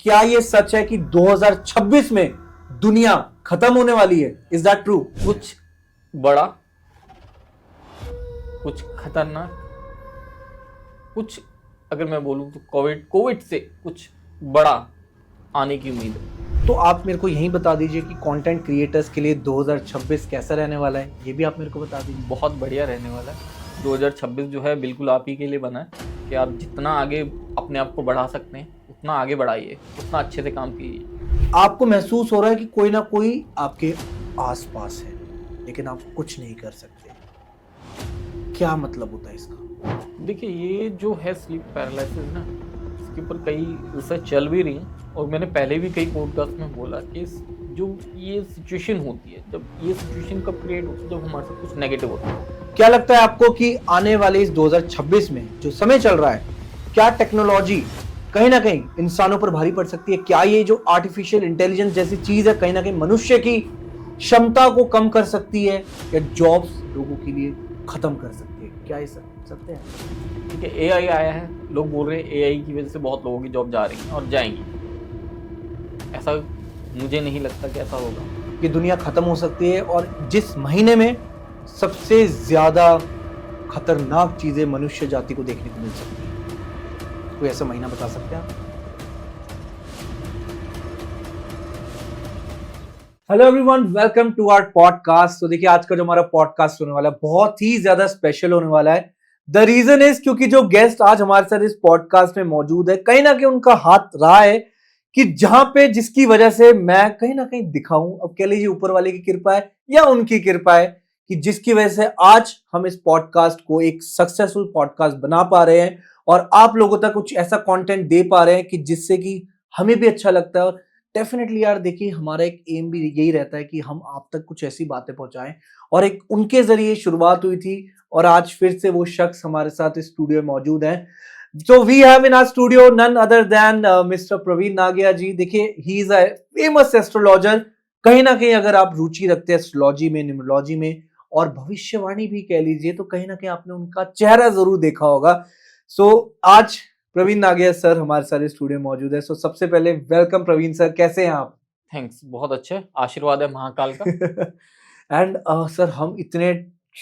क्या ये सच है कि 2026 में दुनिया खत्म होने वाली है? Is that true? कुछ बड़ा, कुछ खतरनाक, कुछ अगर मैं बोलूं तो कोविड से कुछ बड़ा आने की उम्मीद है। तो आप मेरे को यही बता दीजिए कि कंटेंट क्रिएटर्स के लिए 2026 कैसा रहने वाला है, ये भी आप मेरे को बता दीजिए। बहुत बढ़िया रहने वाला है। 2026 जो है बिल्कुल आप ही के लिए बना है कि आप जितना आगे अपने आप को बढ़ा सकते हैं उतना आगे बढ़ाइए, उतना अच्छे से काम कीजिए। आपको महसूस हो रहा है कि कोई ना कोई आपके आसपास है लेकिन आप कुछ नहीं कर सकते, क्या मतलब होता है इसका? देखिए, ये जो है स्लीप पैरालिसिस ना, इसके ऊपर कई रिसर्च चल भी रही है और मैंने पहले भी कई पॉडकास्ट में बोला कि जो ये सिचुएशन होती है, जब ये सिचुएशन कब क्रिएट होती है, जब हमारे साथ कुछ नेगेटिव होता है। क्या लगता है आपको कि आने वाले इस 2026 में जो समय चल रहा है, क्या टेक्नोलॉजी कहीं ना कहीं इंसानों पर भारी पड़ सकती है? क्या ये जो आर्टिफिशियल इंटेलिजेंस जैसी चीज है कहीं ना कहीं मनुष्य की क्षमता को कम कर सकती है, या जॉब्स लोगों के लिए खत्म कर सकती है? क्या ये सत्य है? ठीक है, एआई आया है, लोग बोल रहे हैं एआई की वजह से बहुत लोगों की जॉब जा रही है और जाएंगी। ऐसा मुझे नहीं लगता कि ऐसा होगा। कि दुनिया खत्म हो सकती है, और जिस महीने में सबसे ज्यादा खतरनाक चीजें मनुष्य जाति को देखने को मिल सकती है, कोई ऐसा महीना बता सकते हैं आप? Hello everyone, welcome to our podcast. तो देखिए, आज का जो हमारा पॉडकास्ट होने वाला है बहुत ही ज्यादा स्पेशल होने वाला है। द रीजन इज क्योंकि जो गेस्ट आज हमारे साथ इस पॉडकास्ट में मौजूद है, कहीं ना कहीं उनका हाथ रहा है कि जहां पे जिसकी वजह से मैं कहीं ना कहीं दिखाऊं। अब कह लीजिए ऊपर वाले की कृपा है या उनकी कृपा है कि जिसकी वजह से आज हम इस पॉडकास्ट को एक सक्सेसफुल पॉडकास्ट बना पा रहे हैं और आप लोगों तक कुछ ऐसा कंटेंट दे पा रहे हैं कि जिससे कि हमें भी अच्छा लगता है। और डेफिनेटली यार, देखिए, हमारा एक एम भी यही रहता है कि हम आप तक कुछ ऐसी बातें पहुंचाएं, और एक उनके जरिए शुरुआत हुई थी और आज फिर से वो शख्स हमारे साथ इस स्टूडियो में मौजूद हैं। So we have in our studio none other than Mr. Praveen Nagia जी। देखिए, he is a famous astrologer। कहीं ना कहीं अगर आप रुचि रखते हैं एस्ट्रोलॉजी में, न्यूमरोलॉजी में और भविष्यवाणी भी कह लीजिए, तो कहीं ना कहीं आपने उनका चेहरा जरूर देखा होगा। सो आज प्रवीण नागिया सर हमारे सारे स्टूडियो में मौजूद है। सो सबसे पहले वेलकम प्रवीण सर, कैसे हैं आप? थैंक्स, बहुत अच्छे, आशीर्वाद है महाकाल का। एंड सर, हम इतने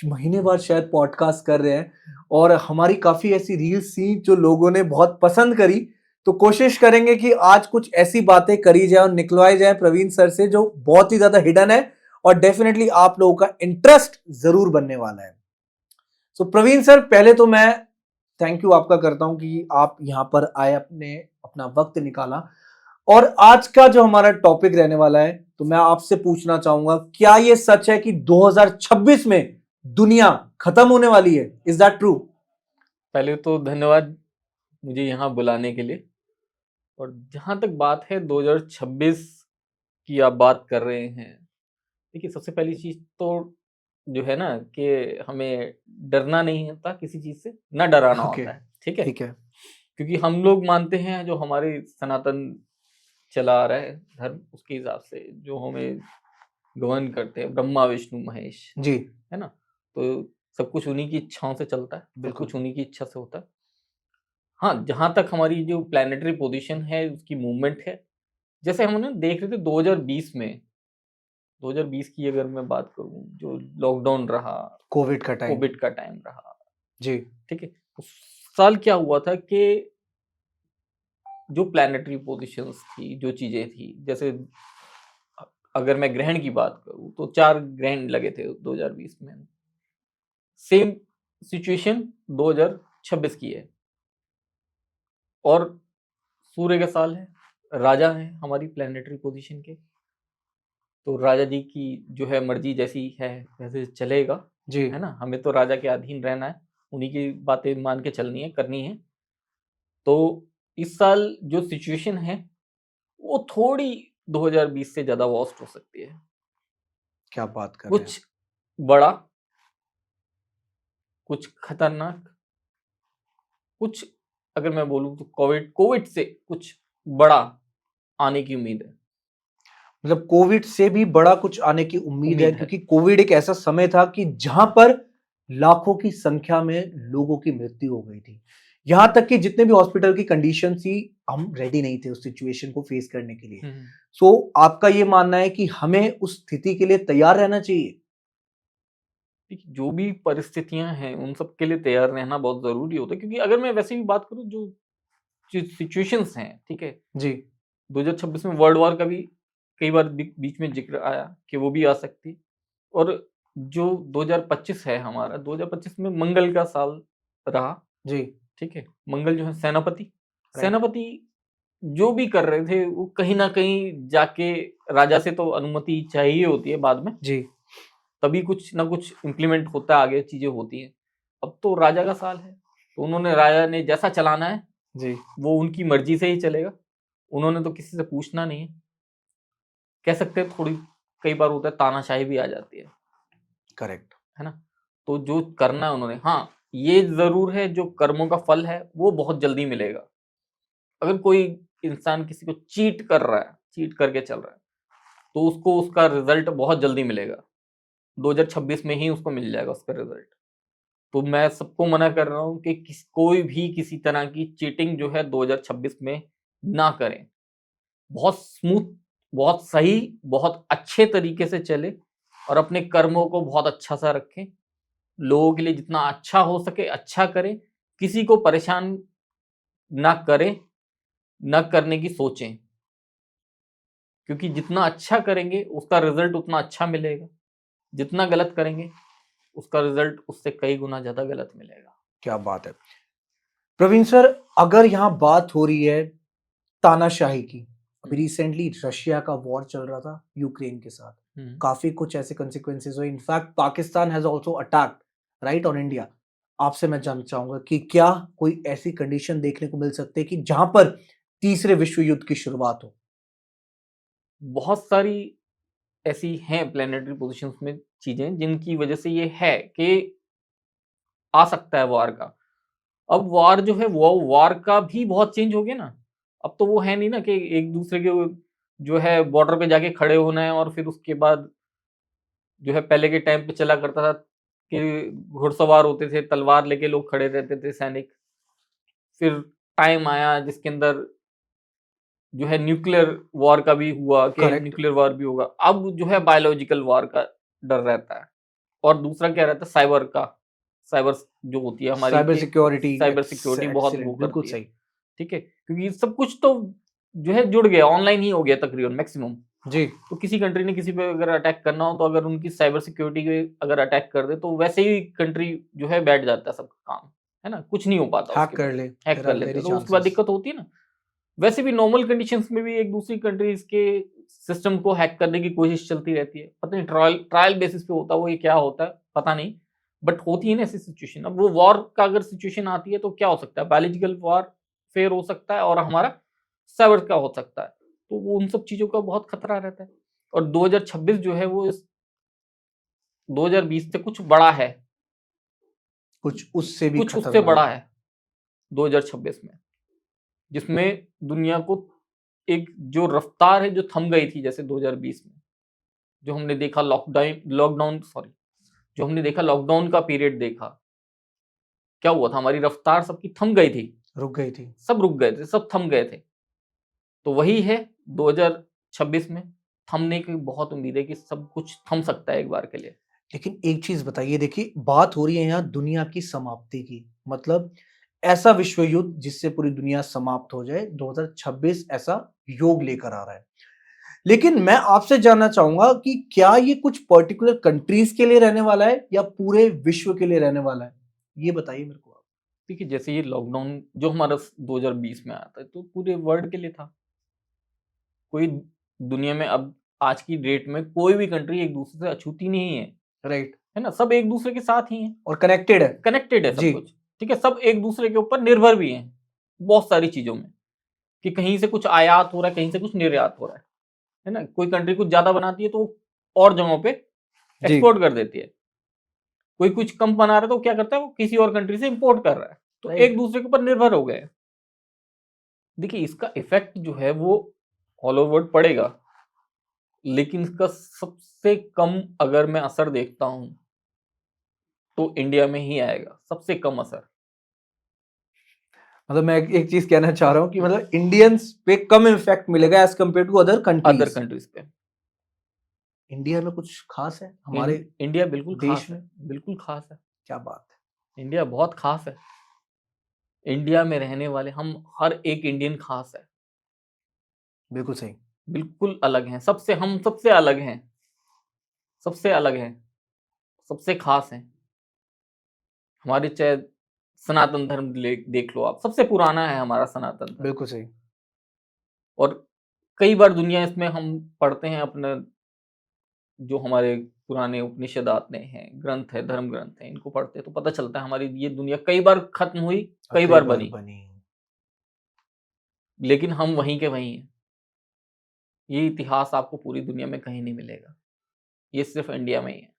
महीने बाद शायद पॉडकास्ट कर रहे हैं और हमारी काफी ऐसी रील्स थी जो लोगों ने बहुत पसंद करी, तो कोशिश करेंगे कि आज कुछ ऐसी बातें करी जाए और निकलवाई जाए प्रवीण सर से जो बहुत ही ज्यादा हिडन है और डेफिनेटली आप लोगों का इंटरेस्ट जरूर बनने वाला है। सो प्रवीण सर, पहले तो मैं थैंक यू आपका करता हूं कि आप यहां पर आए, अपने अपना वक्त निकाला। और आज का जो हमारा टॉपिक रहने वाला है, तो मैं आपसे पूछना चाहूंगा, क्या ये सच है कि 2026 में दुनिया खत्म होने वाली है? Is that true? पहले तो धन्यवाद मुझे यहाँ बुलाने के लिए। और जहाँ तक बात है 2026 की आप बात कर रहे हैं, देखिए सबसे पहली चीज तो जो है ना कि हमें डरना नहीं होता किसी चीज से, ना डराना ओके, होता है। ठीक है, ठीक है। क्योंकि हम लोग मानते हैं जो हमारे सनातन चला आ रहा है धर्म, उसके हिसाब से जो हमें गवर्न करते हैं, ब्रह्मा विष्णु महेश, जी, है ना। तो सब कुछ उन्हीं की इच्छाओं से चलता है, सब बिल्कुल। कुछ उन्हीं की इच्छा से होता है। हाँ, जहां तक हमारी जो प्लानिटरी पोजीशन है उसकी मूवमेंट है, जैसे हम उन्हें देख रहे थे 2020 में, 2020 की अगर मैं बात करूं, जो लॉकडाउन रहा, कोविड का टाइम। कोविड का टाइम रहा, जी, ठीक है, उस साल क्या हुआ था कि जो प्लानिटरी पोजीशंस थी, जो चीजें थी, जैसे अगर मैं ग्रहण की बात करूं तो 4 ग्रहण लगे थे 2020 में। सेम सिचुएशन 2026 की है। और सूर्य का साल है, राजा है हमारी प्लानिटरी पोजीशन के, तो राजा जी की जो है मर्जी जैसी है वैसे चलेगा, जी। है ना। हमें तो राजा के अधीन रहना है, उन्हीं की बातें मान के चलनी है, करनी है। तो इस साल जो सिचुएशन है वो थोड़ी 2020 से ज्यादा वर्स्ट हो सकती है। क्या बात कर रहे हैं? कुछ बड़ा, कुछ खतरनाक, कुछ अगर मैं बोलूं तो कोविड से कुछ बड़ा आने की उम्मीद है। मतलब कोविड से भी बड़ा कुछ आने की उम्मीद है, उम्मीद है। क्योंकि कोविड एक ऐसा समय था कि जहां पर लाखों की संख्या में लोगों की मृत्यु हो गई थी। यहाँ तक कि जितने भी हॉस्पिटल की कंडीशन थी, हम रेडी नहीं थे उस सिचुएशन को फेस करने के लिए। सो आपका ये मानना है कि हमें उस स्थिति के लिए तैयार रहना चाहिए? देखिए, जो भी परिस्थितियां हैं उन सब के लिए तैयार रहना बहुत जरूरी होता है, क्योंकि अगर मैं वैसे भी बात करूं, जो सिचुएशंस हैं, ठीक है, जी 2026 में वर्ल्ड वॉर का भी कई बार बीच में जिक्र आया कि वो भी आ सकती है। और जो 2025 है हमारा, 2025 में मंगल का साल रहा, जी ठीक है। मंगल जो है सेनापति, राइट सेनापति जो भी कर रहे थे वो कहीं ना कहीं जाके राजा से तो अनुमति चाहिए होती है बाद में, जी तभी कुछ ना कुछ इम्प्लीमेंट होता है, आगे चीजें होती हैं। अब तो राजा का साल है, तो उन्होंने, राजा ने जैसा चलाना है जी वो उनकी मर्जी से ही चलेगा। उन्होंने तो किसी से पूछना नहीं है। कह सकते हैं थोड़ी, कई बार होता है तानाशाही भी आ जाती करेक्ट है ना। तो जो करना है उन्होंने, हाँ, ये जरूर है, जो कर्मों का फल है वो बहुत जल्दी मिलेगा। अगर कोई इंसान किसी को चीट कर रहा है, चीट करके चल रहा है, तो उसको उसका रिजल्ट बहुत जल्दी मिलेगा। 2026 में ही उसको मिल जाएगा उसका रिजल्ट। तो मैं सबको मना कर रहा हूँ कि कोई भी किसी तरह की चीटिंग जो है 2026 में ना करें। बहुत स्मूथ, बहुत सही, बहुत अच्छे तरीके से चले और अपने कर्मों को बहुत अच्छा सा रखें। लोगों के लिए जितना अच्छा हो सके अच्छा करें, किसी को परेशान ना करें, ना करने की सोचें, क्योंकि जितना अच्छा करेंगे उसका रिजल्ट उतना अच्छा मिलेगा। जितना गलत करेंगे उसका रिजल्ट उससे कई गुना ज्यादा गलत मिलेगा। क्या बात है प्रवीण सर। अगर यहाँ बात हो रही है तानाशाही की, अभी रिसेंटली रशिया का वॉर चल रहा था यूक्रेन के साथ, काफी कुछ ऐसे कंसिक्वेंसेस हुए। In fact Pakistan has also attacked right on India. आपसे मैं जानना चाहूंगा कि क्या कोई ऐसी कंडीशन देखने को मिल सकती है कि जहां पर तीसरे विश्व युद्ध की शुरुआत हो? बहुत सारी ऐसी हैं प्लेनेटरी पोजीशंस में चीजें जिनकी वजह से ये है कि आ सकता है वॉर का। अब वॉर जो है वो वॉर का भी बहुत चेंज हो गया ना। अब तो वो है नहीं ना कि एक दूसरे के जो है बॉर्डर पे जाके खड़े होना है, और फिर उसके बाद जो है पहले के टाइम पे चला करता था कि घुड़सवार होते थे, तलवार लेके लोग खड़े रहते थे सैनिक। फिर टाइम आया जिसके अंदर जो है न्यूक्लियर वॉर का भी हुआ कि करेक्ट। न्यूक्लियर वॉर भी होगा। अब जो है बायोलॉजिकल वॉर का डर रहता है। और दूसरा क्या रहता है, साइबर का। साइबर जो होती है हमारी साइबर कि सिक्योरिटी, साइबर सिक्योरिटी बहुत वो एक्सीलेंट, बिल्कुल करती है, सही। ठीक है, क्योंकि सब कुछ तो जो है जुड़ गया, ऑनलाइन ही हो गया तकरीबन मैक्सिमम। जी तो किसी कंट्री ने किसी पे अगर अटैक करना हो, तो अगर उनकी साइबर सिक्योरिटी पे अगर अटैक कर दे, तो वैसे ही कंट्री जो है बैठ जाता है सबका काम, है ना, कुछ नहीं हो पाता हैक उसके कर बाद। ले, हैक देयर कर आर लेते वेरी हैं, तो उसके बाद चांसेस। दिक्कत होती है ना। वैसे भी नॉर्मल कंडीशंस में भी एक दूसरी कंट्रीज के सिस्टम को हैक करने की कोशिश चलती रहती है। पता नहीं ट्रायल ट्रायल बेसिस पे होता है वो, ये क्या होता है पता नहीं, बट होती है ना ऐसी सिचुएशन। अब वो वॉर का अगर सिचुएशन आती है तो क्या हो सकता है, बायोलॉजिकल वॉर फेयर हो सकता है और हमारा साइबर का हो सकता है। तो वो उन सब चीजों का बहुत खतरा रहता है। और 2026 जो है वो इस 2020 से कुछ बड़ा है, कुछ उससे भी कुछ उससे खतरनाक बड़ा है। है 2026 में, जिसमें दुनिया को एक जो रफ्तार है जो थम गई थी, जैसे 2020 में जो हमने देखा लॉकडाउन लॉकडाउन सॉरी जो हमने देखा लॉकडाउन का पीरियड देखा, क्या हुआ था, हमारी रफ्तार सबकी थम गई थी। रुक गई थी। सब रुक गए थे, सब थम गए थे। तो वही है 2026 में, थमने की बहुत उम्मीद है कि सब कुछ थम सकता है एक बार के लिए। लेकिन एक चीज बताइए, देखिए बात हो रही है यहाँ दुनिया की समाप्ति की, मतलब ऐसा विश्व युद्ध जिससे पूरी दुनिया समाप्त हो जाए, 2026 ऐसा योग लेकर आ रहा है। लेकिन मैं आपसे जानना चाहूंगा कि क्या ये कुछ पर्टिकुलर कंट्रीज के लिए रहने वाला है या पूरे विश्व के लिए रहने वाला है? ये बताइए मेरे को आप। देखिए, जैसे ये लॉकडाउन जो हमारा 2020 में आया था, तो पूरे वर्ल्ड के लिए था। कोई दुनिया में अब आज की डेट में कोई भी कंट्री एक दूसरे से अछूती नहीं है, राइट। है ना, सब एक दूसरे के साथ ही हैं, और कनेक्टेड है। कनेक्टेड है सब जी कुछ, ठीक है, सब एक दूसरे के ऊपर निर्भर भी हैं बहुत सारी चीजों में, कि कहीं से कुछ आयात हो रहा है, कहीं से कुछ निर्यात हो रहा है ना। कोई कंट्री कुछ ज्यादा बनाती है तो वो और जगहों पे जी एक्सपोर्ट कर देती है। कोई कुछ कम बना रहा है तो वो क्या करता है, वो किसी और कंट्री से इंपोर्ट कर रहा है। तो एक राइट। दूसरे के ऊपर निर्भर हो गए। देखिए, इसका इफेक्ट जो है वो ऑल ओवर वर्ल्ड पड़ेगा, लेकिन इसका सबसे कम अगर मैं असर देखता हूं तो इंडिया में ही आएगा, सबसे कम असर। मतलब मैं एक चीज कहना चाह रहा हूँ कि मतलब इंडियंस पे कम इम्पैक्ट मिलेगा as compare to other other countries. Countries पे। इंडिया में कुछ खास है हमारे इंडिया बिल्कुल देश खास है, में? बिल्कुल खास है। क्या बात है। इंडिया बहुत खास है। इंडिया में रहने वाले हम हर एक इंडियन खास है, बिल्कुल सही। बिल्कुल अलग हैं सबसे, हम सबसे अलग हैं, सबसे अलग हैं, सबसे खास हैं। हमारे चाहे सनातन धर्म देख लो आप, सबसे पुराना है हमारा सनातन धर्म। बिल्कुल सही। और कई बार दुनिया इसमें हम पढ़ते हैं अपने, जो हमारे पुराने उपनिषद आते हैं, ग्रंथ है, धर्म ग्रंथ है, इनको पढ़ते हैं तो पता चलता है हमारी ये दुनिया कई बार खत्म हुई, कई बार बनी, लेकिन हम वहीं के वहीं हैं। ये इतिहास आपको पूरी दुनिया में कहीं नहीं मिलेगा, ये सिर्फ इंडिया में ही है।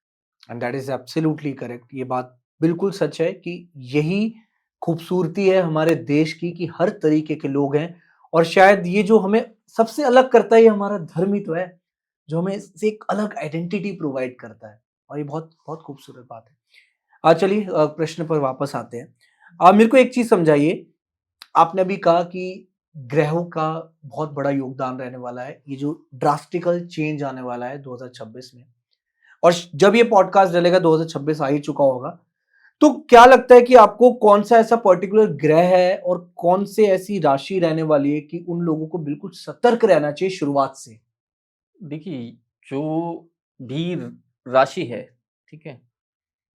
And that is absolutely correct. ये बात बिल्कुल सच है कि यही खूबसूरती है हमारे देश की कि हर तरीके के लोग हैं। और शायद ये जो हमें सबसे अलग करता है ये हमारा धर्म ही तो है, जो हमें इससे एक अलग आइडेंटिटी प्रोवाइड करता है। और ये बहुत बहुत खूबसूरत बात है। चलिए प्रश्न पर वापस आते हैं। मेरे को एक चीज समझाइए। आपने अभी कहा कि ग्रहों का बहुत बड़ा योगदान रहने वाला है, ये जो ड्रास्टिकल चेंज आने वाला है 2026 में। और जब ये पॉडकास्ट डलेगा 2026 आ ही चुका होगा। तो क्या लगता है कि आपको कौन सा ऐसा पर्टिकुलर ग्रह है और कौन से ऐसी राशि रहने वाली है कि उन लोगों को बिल्कुल सतर्क रहना चाहिए शुरुआत से? देखिए, जो भी राशि है, ठीक है,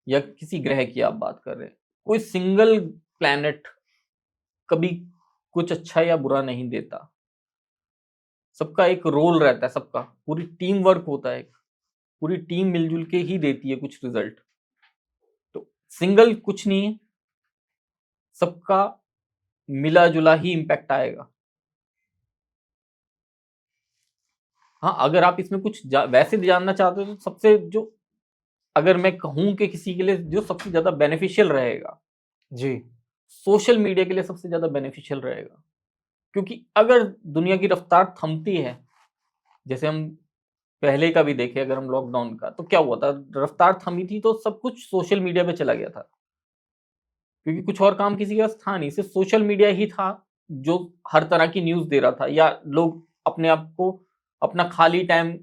या किसी ग्रह की आप बात कर रहे हैं, कोई सिंगल प्लैनेट कभी कुछ अच्छा या बुरा नहीं देता। सबका एक रोल रहता है, सबका पूरी टीम वर्क होता है, पूरी टीम मिलजुल के ही देती है कुछ रिजल्ट। तो सिंगल कुछ नहीं है, सबका मिला जुला ही इम्पैक्ट आएगा। हाँ, अगर आप इसमें कुछ वैसे जानना चाहते हो तो सबसे जो, अगर मैं कहूं कि किसी के लिए जो सबसे ज्यादा बेनिफिशियल रहेगा, जी। सोशल मीडिया के लिए सबसे ज्यादा बेनिफिशियल रहेगा। क्योंकि अगर दुनिया की रफ्तार थमती है, जैसे हम पहले का भी देखें, अगर हम लॉकडाउन का, तो क्या हुआ था, रफ्तार थमी थी तो सब कुछ सोशल मीडिया पे चला गया था, क्योंकि कुछ और काम किसी के पास था नहीं, सिर्फ सोशल मीडिया ही था जो हर तरह की न्यूज दे रहा था। या लोग अपने आप को अपना खाली टाइम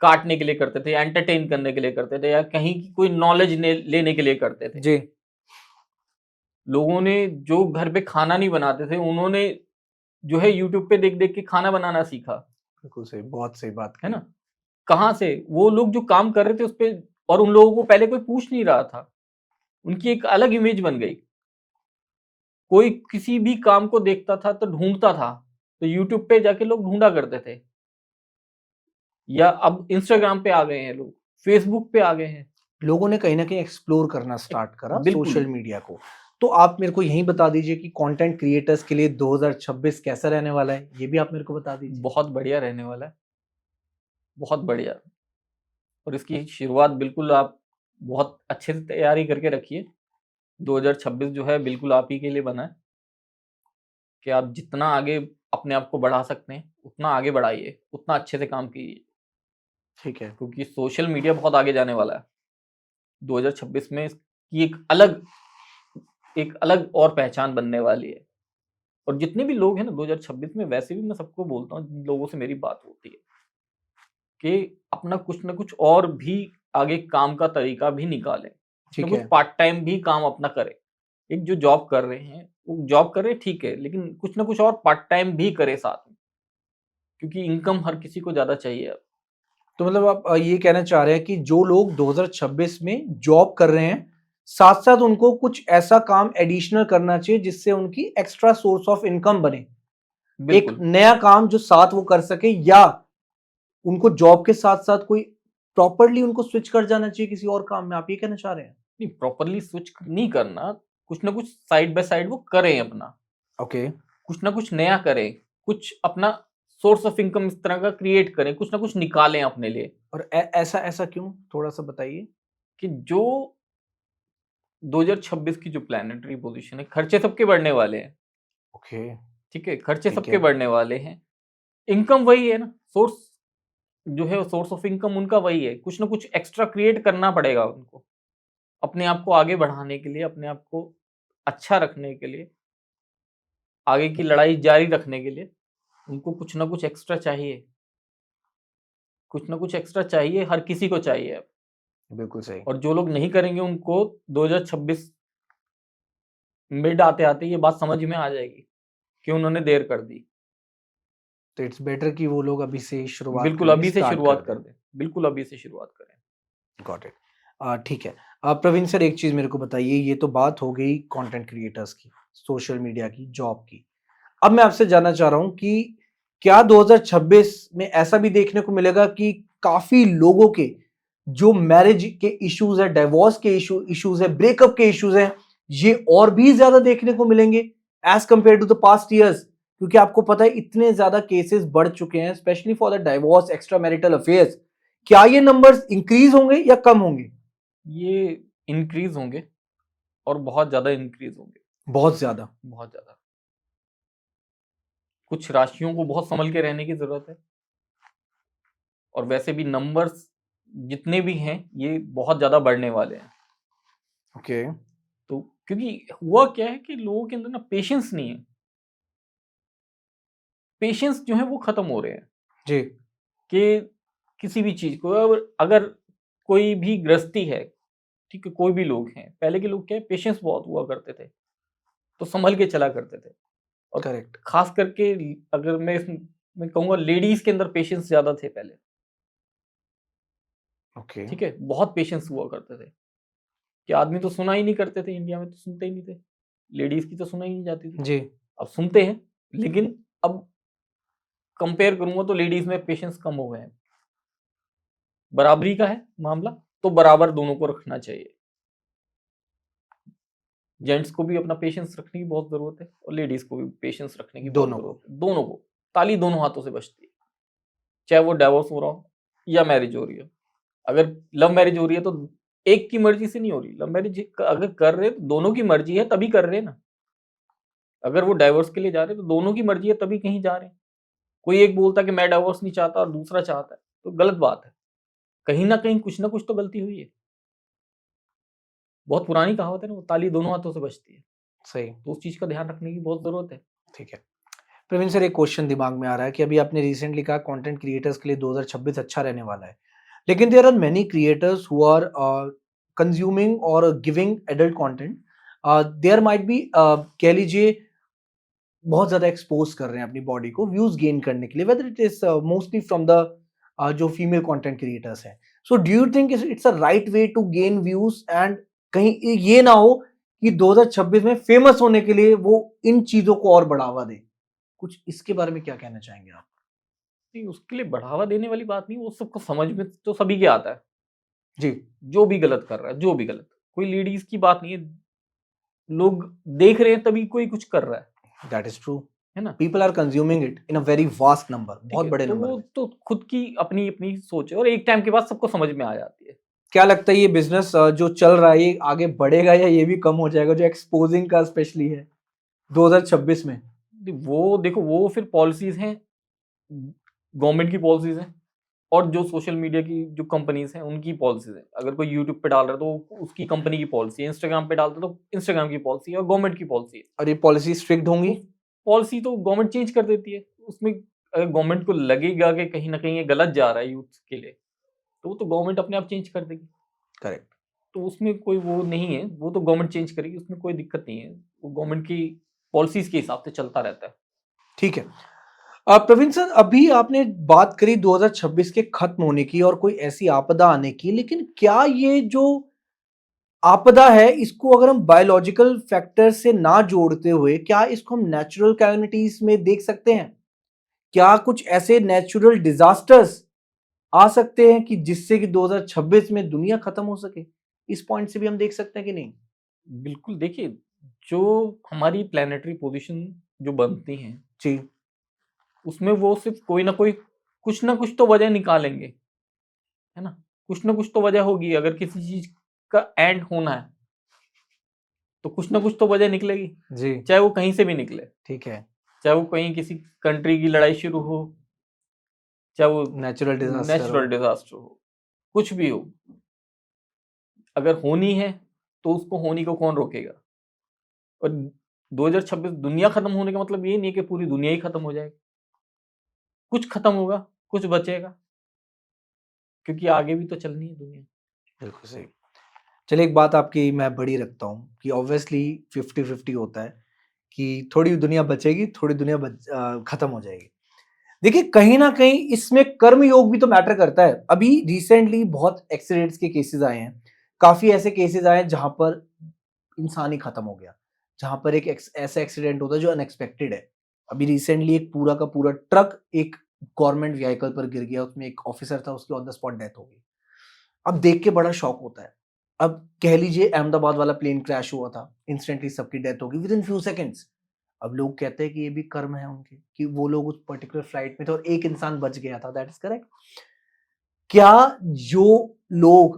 काटने के लिए करते थे, एंटरटेन करने के लिए करते थे, या कहीं की कोई नॉलेज लेने के लिए करते थे। जी। लोगों ने जो घर पे खाना नहीं बनाते थे, उन्होंने जो है यूट्यूब पे देख देख के खाना बनाना सीखा, बिल्कुल सही, बहुत सही बात है की। ना। कहाँ से वो लोग जो काम कर रहे थे उस पे, और उन लोगों को पहले कोई पूछ नहीं रहा था, उनकी एक अलग इमेज बन गई। कोई किसी भी काम को देखता था तो ढूंढता था, तो यूट्यूब पे जाके लोग ढूंढा करते थे। या अब इंस्टाग्राम पे आ गए हैं लोग, फेसबुक पे आ गए हैं। लोगों ने कहीं ना कहीं एक्सप्लोर करना स्टार्ट करा बिल्कुल। सोशल मीडिया को। तो आप मेरे को यही बता दीजिए कि कंटेंट क्रिएटर्स के लिए 2026 कैसा रहने वाला है, ये भी आप मेरे को बता दीजिए। बहुत बढ़िया रहने वाला है, बहुत बढ़िया। और इसकी शुरुआत बिल्कुल आप बहुत अच्छे से तैयारी करके रखिए। 2026 जो है बिल्कुल आप ही के लिए बना है, कि आप जितना आगे अपने आप को बढ़ा सकते हैं उतना आगे बढ़ाइए, उतना अच्छे से काम कीजिए। ठीक है। क्योंकि सोशल मीडिया बहुत आगे जाने वाला है। 2026 में इसकी एक अलग और पहचान बनने वाली है। और जितने भी लोग हैं ना 2026 में, वैसे भी मैं सबको बोलता हूँ, जिन लोगों से मेरी बात होती है, कि अपना कुछ ना कुछ और भी आगे काम का तरीका भी निकालें, कुछ ना ठीक कुछ है। पार्ट टाइम भी काम अपना करें। एक जो जॉब कर रहे हैं वो जॉब कर रहे हैं, ठीक है, लेकिन कुछ ना कुछ और पार्ट टाइम भी करें साथ में, क्योंकि इनकम हर किसी को ज्यादा चाहिए अब। तो मतलब आप ये कहना चाह रहे हैं कि जो लोग 2026 में जॉब कर रहे हैं, साथ साथ उनको कुछ ऐसा काम एडिशनल करना चाहिए जिससे उनकी एक्स्ट्रा सोर्स ऑफ इनकम बने। एक बिल्कुल। नया काम जो साथ वो कर सके, या उनको जॉब के साथ साथ कोई प्रॉपरली उनको स्विच कर जाना चाहिए किसी और काम में, आप ये कहना चाह रहे हैं? नहीं, प्रॉपरली स्विच नहीं करना, कुछ ना कुछ साइड बाय साइड वो करें अपना, ओके। कुछ ना कुछ नया करें, कुछ अपना सोर्स ऑफ इनकम इस तरह का क्रिएट करें, कुछ ना कुछ निकालें अपने लिए। और ऐसा ऐसा क्यों, थोड़ा सा बताइए। कि जो 2026 की जो प्लैनेटरी पोजीशन है, खर्चे सबके बढ़ने वाले हैं, ओके। ठीक है, खर्चे ठीक सबके है। बढ़ने वाले हैं। इनकम वही है ना, सोर्स जो है, सोर्स ऑफ इनकम उनका वही है, कुछ ना कुछ एक्स्ट्रा क्रिएट करना पड़ेगा उनको, अपने आप को आगे बढ़ाने के लिए, अपने आप को अच्छा रखने के लिए। आगे की लड़ाई जारी रखने के लिए उनको कुछ ना कुछ एक्स्ट्रा चाहिए, कुछ ना कुछ एक्स्ट्रा चाहिए, हर किसी को चाहिए अब। बिल्कुल सही। और जो लोग नहीं करेंगे उनको 2026 मिड आते-आते ये बात समझ में आ जाएगी कि उन्होंने देर कर दी। तो इट्स बेटर कि वो लोग अभी से शुरुआत बिल्कुल करें, अभी से स्टार्ट शुरुआत कर कर दें, बिल्कुल अभी से शुरुआत करें। Got it. ठीक है। प्रवीण सर एक चीज़ मेरे को बताइए, ये तो बात हो गई कंटेंट क्रिएटर्स की, सोशल मीडिया की, जॉब की। अब मैं आपसे जानना चाह रहा हूँ कि क्या 2026 में ऐसा भी देखने को मिलेगा कि काफ़ी लोगों के जो मैरिज के इश्यूज़ हैं, डिवोर्स के इश्यूज़ हैं, ब्रेकअप के इश्यूज़ हैं, ये और भी ज़्यादा देखने को मिलेंगे as compare to the past years? क्योंकि आपको पता है इतने ज़्यादा केसेस बढ़ चुके हैं, specially for the divorce, extra marital affairs. क्या ये नंबर्स इंक्रीज होंगे या कम होंगे? ये इंक्रीज होंगे और बहुत ज़्यादा इंक्रीज होंगे, बहुत ज़्यादा। बहुत ज़्यादा। कुछ राशियों को बहुत संभल के रहने की ज़रूरत है और वैसे भी नंबर्स जितने भी हैं, ये बहुत ज़्यादा बढ़ने वाले हैं। ओके। तो क्योंकि हुआ क्या है कि लोगों के अंदर ना पेशेंस नहीं है। पेशेंस जो है वो खत्म हो रहे हैं जी। कि किसी भी चीज़ को अगर कोई भी गृहस्थी है, ठीक है, कोई भी लोग हैं, पहले के लोग क्या है पेशेंस बहुत हुआ करते थे, तो संभल के चला करते थे। और करेक्ट। खास करके अगर मैं कहूँगा लेडीज़ के अंदर पेशेंस ज़्यादा थे पहले, ओके। ठीक है? बहुत पेशेंस हुआ करते थे कि आदमी तो सुना ही नहीं करते थे, इंडिया में तो सुनते ही नहीं थे। लेडीज़ की तो सुना ही नहीं जाती थी। जी। अब सुनते हैं, लेकिन अब कंपेयर करूँगा तो लेडीज़ में पेशेंस कम हो गए हैं। बराबरी का है मामला, तो बराबर दोनों को रखना चाहिए। जेंट्स को भी अपना पेशेंस रखने की बहुत ज़रूरत है और लेडीज़ को भी पेशेंस रखने की बहुत दोनों को। ज़रूरत है। दोनों को, ताली दोनों हाथों से बजती है। चाहे वो डिवोर्स हो रहा हो या मैरिज हो रही हो। अगर लव मैरिज हो रही है तो एक की मर्ज़ी से नहीं हो रही। लव मैरिज अगर कर रहे हैं तो दोनों की मर्ज़ी है तभी कर रहे हैं ना। अगर वो डिवोर्स के लिए जा रहे हैं तो दोनों की मर्ज़ी है तभी कहीं जा रहे हैं। कोई एक बोलता है कि मैं डिवोर्स नहीं चाहता और दूसरा चाहता है, तो गलत बात है। कहीं न कहीं कुछ न कुछ तो गलती हुई है। बहुत पुरानी कहावत है ना, वो ताली दोनों हाथों से बजती है। सही। तो उस चीज़ का ध्यान रखने की बहुत ज़रूरत है। ठीक है। प्रवीण सर एक क्वेश्चन दिमाग में आ रहा है कि अभी आपने रिसेंटली कहा कंटेंट क्रिएटर्स के लिए 2026 अच्छा रहने वाला है। लेकिन there are many creators who are consuming और giving adult content. There might be कह लीजिए बहुत ज़्यादा एक्सपोज कर रहे हैं अपनी बॉडी को व्यूज़ गेन करने के लिए, whether it is mostly from the जो फीमेल कंटेंट क्रिएटर्स हैं। So do you think it's a right way to gain views and कहीं ये ना हो कि 2026 में फेमस होने के लिए वो इन चीज़ों को और बढ़ावा दें? कुछ इसके बारे में क्या कहना चाहेंगे आप? नहीं, उसके लिए बढ़ावा देने वाली बात नहीं, वो सबको समझ में तो सभी के आता है। जी। जो भी गलत कर रहा है, जो भी गलत। कोई लेडीज़ की बात नहीं है, लोग देख रहे हैं तभी कोई कुछ कर रहा दैट इज़ ट्रू। है ना? People are consuming it in a very vast number, ठीक बहुत है, बड़े तो नंबर वो में। तो खुद की अपनी-अपनी सोच है और एक टाइम के बाद सबको समझ में आ जाती है। क्या लगता है ये बिज़नेस जो चल रहा है ये आगे बढ़ेगा या ये भी कम हो जाएगा जो एक्सपोजिंग का स्पेशली है 2026 में? वो देखो वो फिर पॉलिसीज़ हैं, गवर्नमेंट की पॉलिसीज़ हैं और जो सोशल मीडिया की जो कंपनीज़ हैं, उनकी पॉलिसीज़ हैं। अगर कोई यूट्यूब पे डाल रहा है तो उसकी कंपनी की पॉलिसी है, इंस्टाग्राम पे डालता है तो इंस्टाग्राम की पॉलिसी है और गवर्नमेंट की पॉलिसी है। और ये पॉलिसी स्ट्रिक्ट होंगी? उस पॉलिसी तो गवर्नमेंट चेंज कर देती है। उसमें अगर गवर्नमेंट को लगेगा कि कहीं न कहीं ये गलत जा रहा है यूथ के लिए, तो वो तो गवर्नमेंट अपने आप चेंज कर देगी। करेक्ट। तो उसमें कोई वो नहीं है, वो तो गवर्नमेंट चेंज करेगी, उसमें कोई दिक्कत नहीं है। वो गवर्नमेंट की पॉलिसीज़ के हिसाब से चलता रहता है। ठीक है। प्रवीण सर अभी आपने बात करी 2026 के खत्म होने की और कोई ऐसी आपदा आने की, लेकिन क्या ये जो आपदा है इसको अगर हम बायोलॉजिकल फैक्टर से ना जोड़ते हुए क्या इसको हम नेचुरल कैलेमिटीज में देख सकते हैं? क्या कुछ ऐसे नेचुरल डिजास्टर्स आ सकते हैं कि जिससे कि 2026 में दुनिया खत्म हो सके? इस पॉइंट से भी हम देख सकते हैं कि नहीं? बिल्कुल, देखिए जो हमारी प्लैनेटरी पोज़ीशन जो बनती हैं, जी। उसमें वो सिर्फ़ कोई ना कोई कुछ ना कुछ तो वजह निकालेंगे, है ना? कुछ ना कुछ तो वजह होगी, अगर किसी चीज़ का एंड होना है, तो कुछ ना कुछ तो वजह निकलेगी, जी। चाहे वो कहीं से भी निकले। ठीक है। चाहे वो कहीं किसी कंट्री की लड़ाई शुरू हो, चाहे वो नेचुरल डिजास्टर हो। नेचुरल डिज़ास्टर हो, कुछ भी हो। अगर होनी है, तो उसको होने को कौन रोकेगा? और 2026 दुनिया खत्म होने का मतलब ये नहीं है कि पूरी दुनिया ही खत्म हो जाएगी, कुछ खत्म होगा, कुछ बचेगा, क्योंकि आगे भी तो चलनी है दुनिया। बिल्कुल सही। चलिए एक बात आपकी मैं बड़ी रखता हूँ कि ऑब्वियसली 50-50 होता है कि थोड़ी दुनिया बचेगी, थोड़ी दुनिया खत्म हो जाएगी। देखिए कहीं ना कहीं इसमें कर्म योग भी तो मैटर करता है। अभी रिसेंटली बहुत एक्सीडेंट्स के केसेस आए हैं, काफी ऐसे केसेस आए हैं जहां पर इंसान ही खत्म हो गया, जहां पर एक ऐसा एक्सीडेंट होता है जो अनएक्सपेक्टेड है। अभी रिसेंटली एक पूरा का पूरा ट्रक एक गवर्नमेंट व्हीकल पर गिर गया, उसमें एक ऑफिसर था, उसकी ऑन द स्पॉट डेथ हो गई। अब देख के बड़ा शॉक होता है। अब कह लीजिए अहमदाबाद वाला प्लेन क्रैश हुआ था, इंस्टेंटली सबकी डेथ हो गई विद इन फ्यू सेकंड्स। अब लोग कहते हैं कि ये भी कर्म है उनके, कि वो लोग उस पर्टिकुलर फ्लाइट में थे और एक इंसान बच गया था। That is correct. क्या जो लोग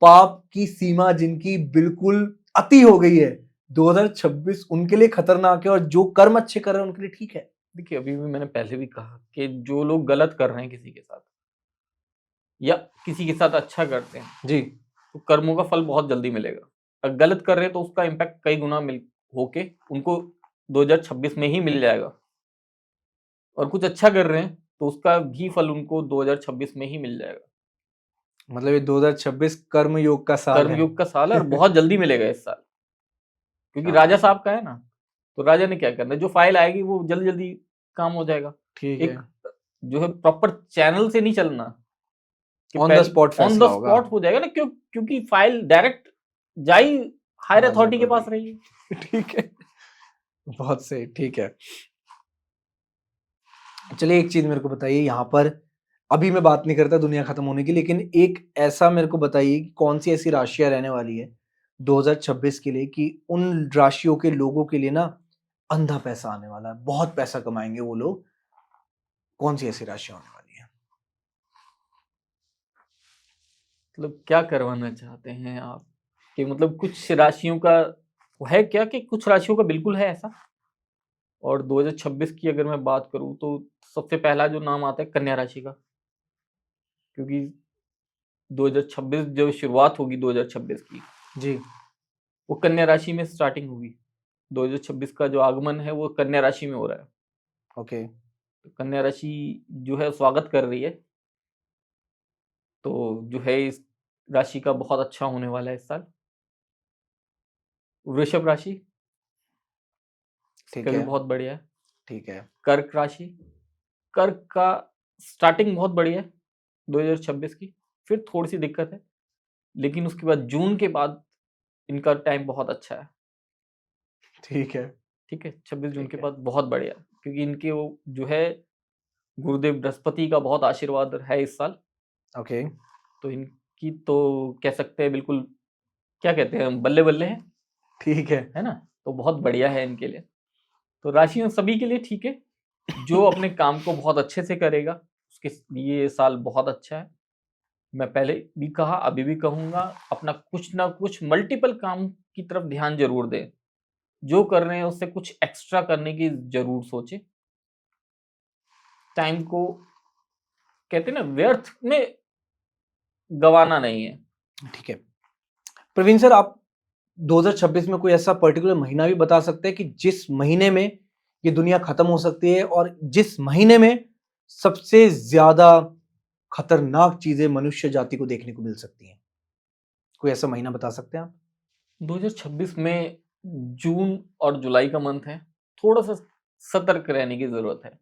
पाप की सीमा जिनकी बिल्कुल अति हो गई है, 2026 उनके लिए खतरनाक है और जो कर्म अच्छे कर रहे हैं उनके लिए ठीक है? देखिए अभी भी मैंने पहले भी कहा कि जो लोग गलत कर रहे हैं किसी के साथ या किसी के साथ अच्छा करते हैं जी। तो कर्मों का फल बहुत जल्दी मिलेगा। अगर गलत कर रहे हैं तो उसका इम्पैक्ट कई गुना मिल होके उनको 2026 में ही मिल जाएगा, और कुछ अच्छा कर रहे हैं तो उसका भी फल उनको 2026 में ही मिल जाएगा। मतलब ये 2026 कर्म योग का साल है। कर्मयुग का साल है और बहुत जल्दी मिलेगा इस साल, क्योंकि क्या राजा बात है। साहब का है ना। तो राजा ने क्या करना है, जो फाइल आएगी वो जल्दी जल्दी काम हो जाएगा। ठीक है। एक जो है प्रॉपर चैनल से नहीं चलना कि on the spot on the फैसला होगा। स्पॉट हो जाएगा ना, क्योंकि फाइल डायरेक्ट जाई हायर राजा अथॉरिटी के पर पास भी। रही है। ठीक है, बहुत सही। ठीक है, चलिए एक चीज मेरे को बताइए यहाँ पर। अभी मैं बात नहीं करता दुनिया खत्म होने की, लेकिन एक ऐसा मेरे को बताइए कि कौन सी ऐसी राशियां रहने वाली है 2026 के लिए कि उन राशियों के लोगों के लिए ना अंधा पैसा आने वाला है, बहुत पैसा कमाएंगे वो लोग। कौन सी ऐसी राशियां होने वाली है? मतलब क्या करवाना चाहते हैं आप, कि मतलब कुछ राशियों का है क्या, कि कुछ राशियों का बिल्कुल है ऐसा? और 2026 की अगर मैं बात करूं तो सबसे पहला जो नाम आता है कन्या राशि का, क्योंकि 2026 जो शुरुआत होगी 2026 की जी। वो कन्या राशि में स्टार्टिंग होगी। 2026 का जो आगमन है वो कन्या राशि में हो रहा है। ओके। तो कन्या राशि जो है स्वागत कर रही है, तो जो है इस राशि का बहुत अच्छा होने वाला है इस साल। वृषभ राशि, ठीक इसका भी है। बहुत बढ़िया है। ठीक है। कर्क राशि, कर्क का स्टार्टिंग बहुत बढ़िया है 2026 की, फिर थोड़ी सी दिक्कत है, लेकिन उसके बाद जून के बाद इनका टाइम बहुत अच्छा है। ठीक है। ठीक है, 26 जून ठीक के है। बाद बहुत बढ़िया, क्योंकि इनके वो जो है गुरुदेव बृहस्पति का बहुत आशीर्वाद है इस साल। ओके। तो इनकी तो कह सकते हैं बिल्कुल, क्या कहते हैं हम, बल्ले बल्ले ठीक है। है ना। तो बहुत बढ़िया है इनके लिए। तो राशियां सभी के लिए ठीक है। जो अपने काम को बहुत अच्छे से करेगा उसके लिए ये साल बहुत अच्छा है। मैं पहले भी कहा, अभी भी कहूंगा, अपना कुछ ना कुछ मल्टीपल काम की तरफ ध्यान जरूर दें। जो कर रहे हैं उससे कुछ एक्स्ट्रा करने की जरूर सोचें। टाइम को कहते हैं ना, व्यर्थ में गवाना नहीं है। ठीक है। प्रवीण सर, आप 2026 में कोई ऐसा पर्टिकुलर महीना भी बता सकते हैं कि जिस महीने में ये दुनिया खत्म हो सकती है और जिस महीने में सबसे ज्यादा खतरनाक चीजें मनुष्य जाति को देखने को मिल सकती हैं? कोई ऐसा महीना बता सकते हैं आप? 2026 में जून और जुलाई का मंथ है, थोड़ा सा सतर्क रहने की जरूरत है।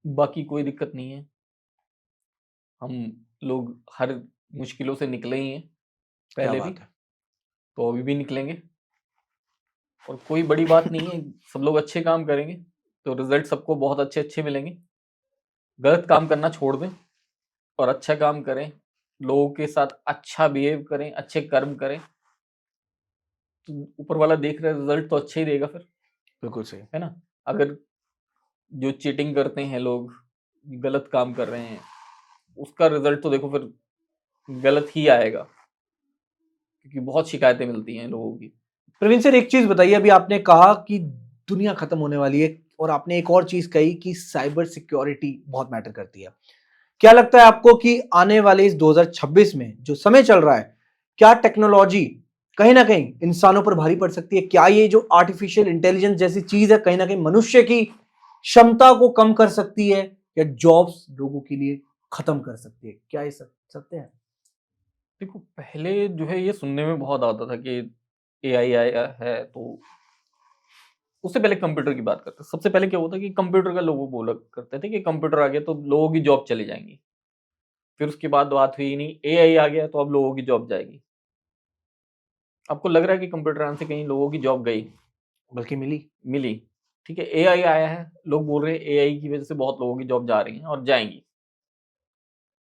बाकी कोई दिक्कत नहीं है, हम लोग हर मुश्किलों से निकले ही हैं क्या पहले भी, बात है। तो अभी भी निकलेंगे। और कोई बड़ी बात नहीं है, सब लोग अच्छे काम करेंगे तो रिजल्ट सबको बहुत अच्छे अच्छे मिलेंगे। गलत काम करना छोड़ दें और अच्छा काम करें, लोगों के साथ अच्छा बिहेव करें, अच्छे कर्म करें, तो ऊपर वाला देख रहा है, रिजल्ट तो अच्छा ही देगा फिर, बिल्कुल सही। है ना। अगर जो चीटिंग करते हैं लोग, गलत काम कर रहे हैं, उसका रिजल्ट तो देखो फिर गलत ही आएगा, क्योंकि बहुत शिकायतें मिलती हैं लोगों की। प्रवीण सर, एक चीज बताइए, अभी आपने कहा कि दुनिया खत्म होने वाली है और आपने एक और चीज कही कि साइबर सिक्योरिटी बहुत मैटर करती है। क्या लगता है आपको कि आने वाले इस 2026 में जो समय चल रहा है, क्या टेक्नोलॉजी कहीं ना कहीं इंसानों पर भारी पड़ सकती है? क्या ये जो आर्टिफिशियल इंटेलिजेंस जैसी चीज है कहीं ना कहीं मनुष्य की क्षमता को कम कर सकती है, या जॉब्स लोगों के लिए खत्म कर सकती है? क्या ये सत्य है? देखो, पहले जो है ये सुनने में बहुत आता था कि एआई आया है, तो उससे पहले कंप्यूटर की बात करते, सबसे पहले क्या होता कि कंप्यूटर का लोग बोला करते थे कि कंप्यूटर आ गया तो लोगों की जॉब चली जाएंगी। फिर उसके बाद बात हुई नहीं, एआई आ गया तो अब लोगों की जॉब जाएगी। आपको लग रहा है कि कंप्यूटर आने से कहीं लोगों की जॉब गई? बल्कि मिली। मिली। ठीक है, एआई आया है, लोग बोल रहे हैं एआई की वजह से बहुत लोगों की जॉब जा रही हैं और जाएंगी।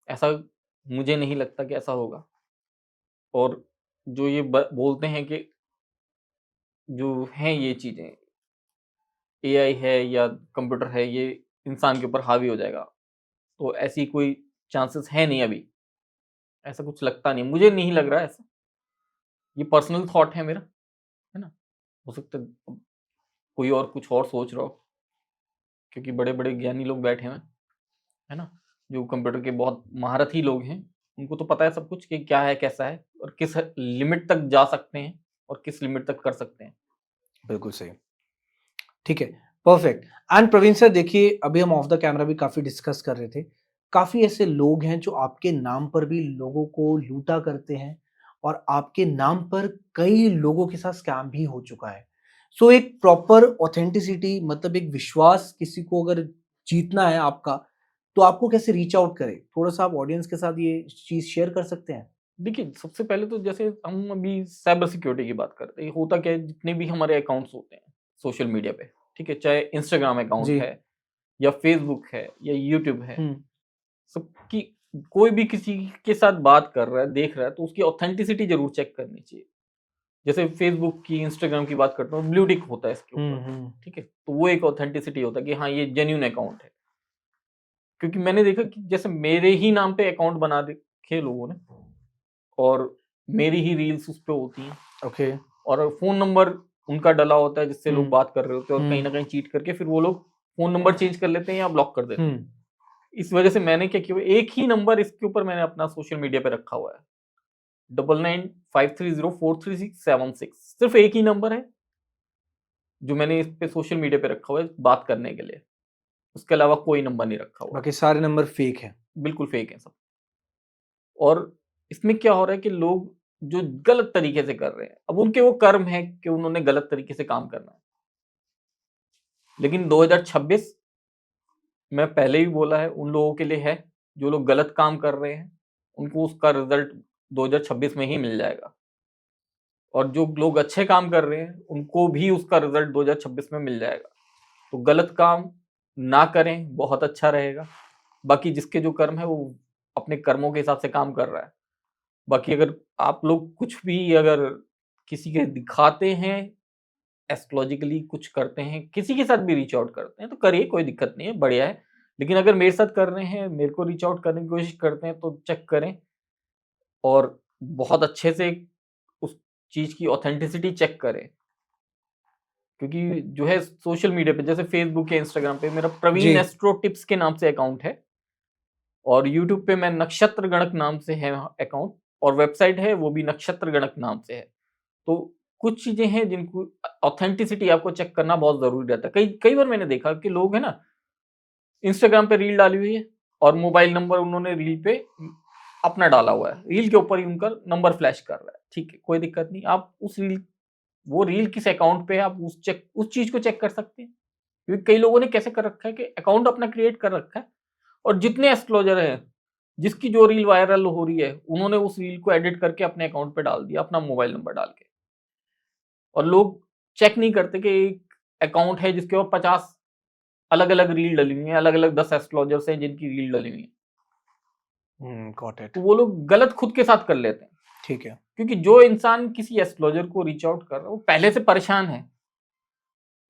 ऐसा मुझे नहीं लगता कि ऐसा होगा। और जो ये बोलते हैं कि जो हैं ये चीजें, एआई है या कंप्यूटर है, ये इंसान के ऊपर हावी हो जाएगा, तो ऐसी कोई चांसेस है नहीं अभी। ऐसा कुछ लगता नहीं, मुझे नहीं लग रहा है ऐसा। ये पर्सनल थॉट है मेरा, है ना? हो सकता है कोई और कुछ और सोच रहा हो, क्योंकि बड़े-बड़े ज्ञानी लोग बैठे हुए हैं, है ना? जो कंप्यूटर के बहुत महारथी लोग हैं, उनको तो पता है सब कुछ कि क्या है, कैसा है और किस लिमिट तक जा सकते हैं और किस लिमिट तक कर सकते हैं। बिल्कुल सही। ठीक है, परफेक्ट। एंड प्रवीण सर, देखिए अभी हम ऑफ द कैमरा भी काफी डिस्कस कर रहे थे, काफी ऐसे लोग हैं जो आपके नाम पर भी लोगों को लूटा करते हैं, और आपके नाम पर कई लोगों के साथ स्कैम भी हो चुका है। सो एक प्रॉपर ऑथेंटिसिटी, मतलब एक विश्वास किसी को अगर जीतना है आपका, तो आपको कैसे रीच आउट करें? थोड़ा सा आप ऑडियंस के साथ ये चीज शेयर कर सकते हैं? देखिए, सबसे पहले तो जैसे हम अभी साइबर सिक्योरिटी की बात करते हैं, होता क्या है, जितने भी हमारे अकाउंट्स होते हैं सोशल मीडिया पे, ठीक है, चाहे इंस्टाग्राम अकाउंट जी। है या फेसबुक है या यूट्यूब है, हम्म। सबकी कोई भी किसी के साथ बात कर रहा है, देख रहा है, तो उसकी ऑथेंटिसिटी जरूर चेक करनी चाहिए। जैसे फेसबुक की, इंस्टाग्राम की बात करता हूँ, ब्लू टिक होता है इसके ऊपर, हम्म। ठीक है, तो वो एक ऑथेंटिसिटी होता है कि हाँ ये जेन्यून अकाउंट है। क्योंकि मैंने देखा कि जैसे मेरे ही नाम पे अकाउंट बना रखे लोगों ने, और मेरी ही रील्स उस पे होती हैं, ओके। और फ़ोन नंबर उनका डला होता है जिससे लोग हम्म। बात कर रहे होते हैं, और कहीं हम्म। न कहीं चीट करके फिर वो लोग फ़ोन नंबर चेंज कर लेते हैं या ब्लॉक कर देते हैं। हम्म। इस वजह से मैंने क्या किया, एक ही नंबर इसके ऊपर मैंने अपना सोशल मीडिया पे रखा हुआ है, 9953043676। सिर्फ़ एक ही नंबर है, जो मैंने इस पे सोशल मीडिया पे रखा हुआ है बात करने के लिए। उसके अलावा कोई नंबर नहीं रखा हुआ है, बाकी सारे नंबर फेक है। बिल्कुल फ़ेक है सब। और इसमें क्या हो रहा है कि लोग जो गलत तरीके से कर रहे हैं, अब उनके वो कर्म है कि उन्होंने गलत तरीके से काम करना है। लेकिन 2026, मैं पहले भी बोला है, उन लोगों के लिए है जो लोग गलत काम कर रहे हैं, उनको उसका रिजल्ट 2026 में ही मिल जाएगा। और जो लोग अच्छे काम कर रहे हैं, उनको भी उसका रिजल्ट 2026 में मिल जाएगा। तो गलत काम ना करें, बहुत अच्छा रहेगा। बाकी जिसके जो कर्म है, वो अपने कर्मों के हिसाब से काम कर रहा है। बाकी अगर आप लोग कुछ भी अगर किसी के दिखाते हैं, एस्ट्रोलॉजिकली कुछ करते हैं, किसी के साथ भी रीच आउट करते हैं, तो करिए, कोई दिक्कत नहीं है, बढ़िया है। लेकिन अगर मेरे साथ कर रहे हैं, मेरे को रीच आउट करने की कोशिश करते हैं, तो चेक करें और बहुत अच्छे से उस चीज़ की ऑथेंटिसिटी चेक करें। क्योंकि जो है सोशल मीडिया पे, जैसे फेसबुक या इंस्टाग्राम पे मेरा जी। प्रवीण एस्ट्रो टिप्स के नाम से अकाउंट है, और यूट्यूब पे मैं नक्षत्र गणक नाम से है अकाउंट, और वेबसाइट है वो भी नक्षत्र गणक नाम से है। तो कुछ चीज़ें हैं जिनको ऑथेंटिसिटी आपको चेक करना बहुत ज़रूरी रहता है। कई कई बार मैंने देखा कि लोग है ना, इंस्टाग्राम पे रील डाली हुई है और मोबाइल नंबर उन्होंने रील पे अपना डाला हुआ है। रील के ऊपर ही उनका नंबर फ्लैश कर रहा है। ठीक है, कोई दिक्कत नहीं। आप उस रील वो रील किस अकाउंट पे है, आप उस चीज़ को चेक कर सकते हैं। क्योंकि कई लोगों ने कैसे कर रखा है कि अकाउंट अपना क्रिएट कर रखा है, और जितने एस्ट्रोलॉजर हैं, जिसकी जो रील वायरल हो रही है, उन्होंने उस रील को एडिट करके अपने अकाउंट पे डाल दिया, अपना मोबाइल नंबर डाल के। और लोग चेक नहीं करते कि एक अकाउंट है जिसके ऊपर 50 अलग-अलग रील डली हुई हैं, अलग-अलग 10 एस्ट्रोलॉजर्स हैं जिनकी रील डली हुई हैं। Got it. तो वो लोग गलत खुद के साथ कर लेते हैं। ठीक है। क्योंकि जो इंसान किसी एस्ट्रोलॉजर को रीच आउट कर रहा है, वो पहले से परेशान है।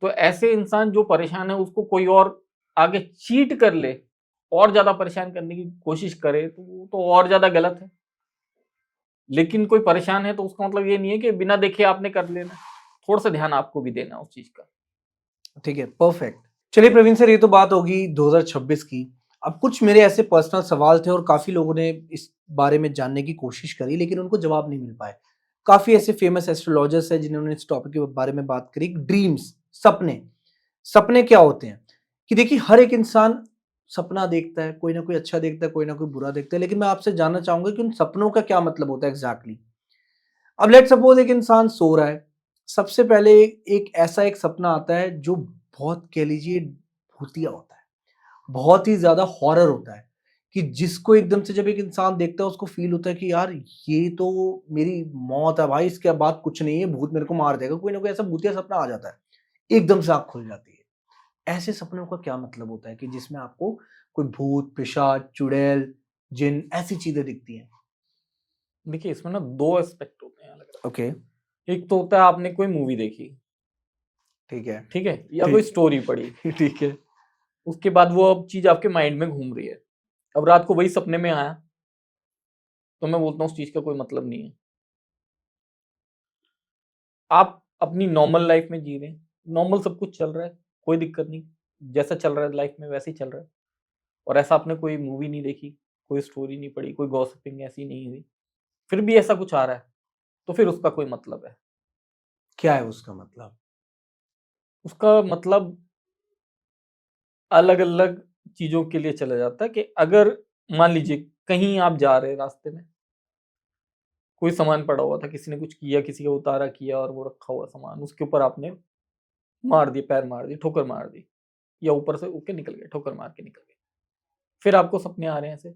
तो ऐसे इंसान जो परेशान है, उसको कोई और आगे चीट कर ले, और ज़्यादा परेशान करने की कोशिश करे, तो वो तो और ज़्यादा गलत है। लेकिन कोई परेशान है तो उसका मतलब ये नहीं है कि बिना देखे आपने कर लेना। थोड़ा सा ध्यान आपको भी देना उस चीज़ का। ठीक है, परफेक्ट। चलिए प्रवीण सर, ये तो बात होगी 2026 की। अब कुछ मेरे ऐसे पर्सनल सवाल थे और काफी लोगों ने इस बारे में जानने की कोशिश करी, लेकिन उनको जवाब नहीं मिल पाए। काफी ऐसे फेमस एस्ट्रोलॉजर्स हैं जिन्होंने इस टॉपिक के बारे में बात करी। ड्रीम्स, सपने, सपने क्या होते हैं कि देखिए हर एक इंसान सपना देखता है, कोई ना कोई अच्छा देखता है, कोई ना कोई बुरा देखता है, लेकिन मैं आपसे जानना चाहूंगा कि उन सपनों का क्या मतलब होता है एग्जैक्टली। अब लेट सपोज एक इंसान सो रहा है, सबसे पहले एक ऐसा एक सपना आता है जो बहुत कह लीजिए भूतिया होता है, बहुत ही ज्यादा हॉरर होता है, कि जिसको एकदम से जब एक इंसान देखता है उसको फील होता है कि यार ये तो मेरी मौत है भाई, इसके बाद कुछ नहीं है, भूत मेरे को मार देगा, कोई ना कोई ऐसा भूतिया सपना आ जाता है, एकदम से आंख खुल जाती है। ऐसे सपनों का क्या मतलब होता है कि जिसमें आपको कोई भूत, पिशाच, चुड़ैल, जिन ऐसी चीजें दिखती हैं? देखिए इसमें ना दो एस्पेक्ट होते हैं अलग ओके, अलग। एक तो होता है आपने कोई मूवी देखी, ठीक है। ठीक है, या कोई स्टोरी पढ़ी, ठीक है। उसके बाद वो अब चीज आपके माइंड में घूम रही है, अब रात को वही सपने में आया, तो मैं बोलता हूँ उस चीज का कोई मतलब नहीं है। आप अपनी नॉर्मल लाइफ में जी रहे हैं, नॉर्मल सब कुछ चल रहा है, कोई दिक्कत नहीं, जैसा चल रहा है लाइफ में वैसे ही चल रहा है, और ऐसा आपने कोई मूवी नहीं देखी, कोई स्टोरी नहीं पढ़ी, कोई गॉसिपिंग ऐसी नहीं हुई, फिर भी ऐसा कुछ आ रहा है, तो फिर उसका कोई मतलब है। क्या है उसका मतलब? उसका मतलब अलग अलग चीजों के लिए चला जाता है कि अगर मान लीजिए कहीं आप जा रहे हैं, रास्ते में कोई सामान पड़ा हुआ था, किसी ने कुछ किया, किसी का उतारा किया, और वो रखा हुआ सामान उसके ऊपर आपने मार दिया, पैर मार दी, ठोकर मार दी, या ऊपर से उठ के निकल गए, ठोकर मार के निकल गए, फिर आपको सपने आ रहे हैं ऐसे,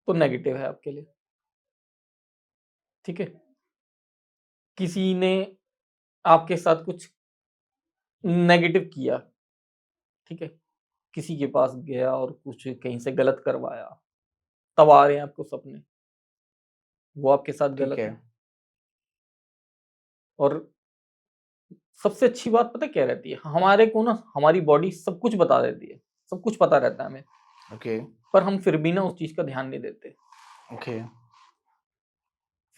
तो नेगेटिव है आपके लिए। ठीक है, किसी ने आपके साथ कुछ नेगेटिव किया, ठीक है, किसी के पास गया और कुछ कहीं से गलत करवाया, तब आ रहे हैं आपको सपने, वो आपके साथ ठीक गलत है। है। और सबसे अच्छी बात पता क्या रहती है, हमारे को ना हमारी बॉडी सब कुछ बता देती है, सब कुछ पता रहता है हमें, ओके, पर हम फिर भी ना उस चीज का ध्यान नहीं देते, ओके।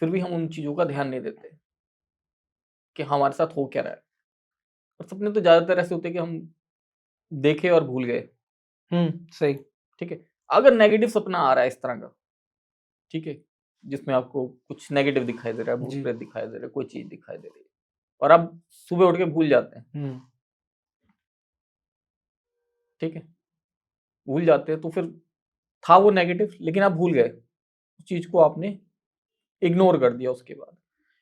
फिर भी हम उन चीजों का ध्यान नहीं देते कि हमारे साथ हो क्या रहा है। और सपने तो ज्यादातर ऐसे होते हैं कि हम देखे और भूल गए। सही। ठीक है, अगर नेगेटिव सपना आ रहा है इस तरह का, ठीक है, जिसमें आपको कुछ नेगेटिव दिखाई दे रहा है, भूत जी। प्रेत दिखाई दे रहा है, कोई चीज दिखाई दे रही है, और आप सुबह उठ के भूल जाते हैं, ठीक है, भूल जाते हैं, तो फिर था वो नेगेटिव, लेकिन आप भूल गए उस चीज को, आपने इग्नोर कर दिया। उसके बाद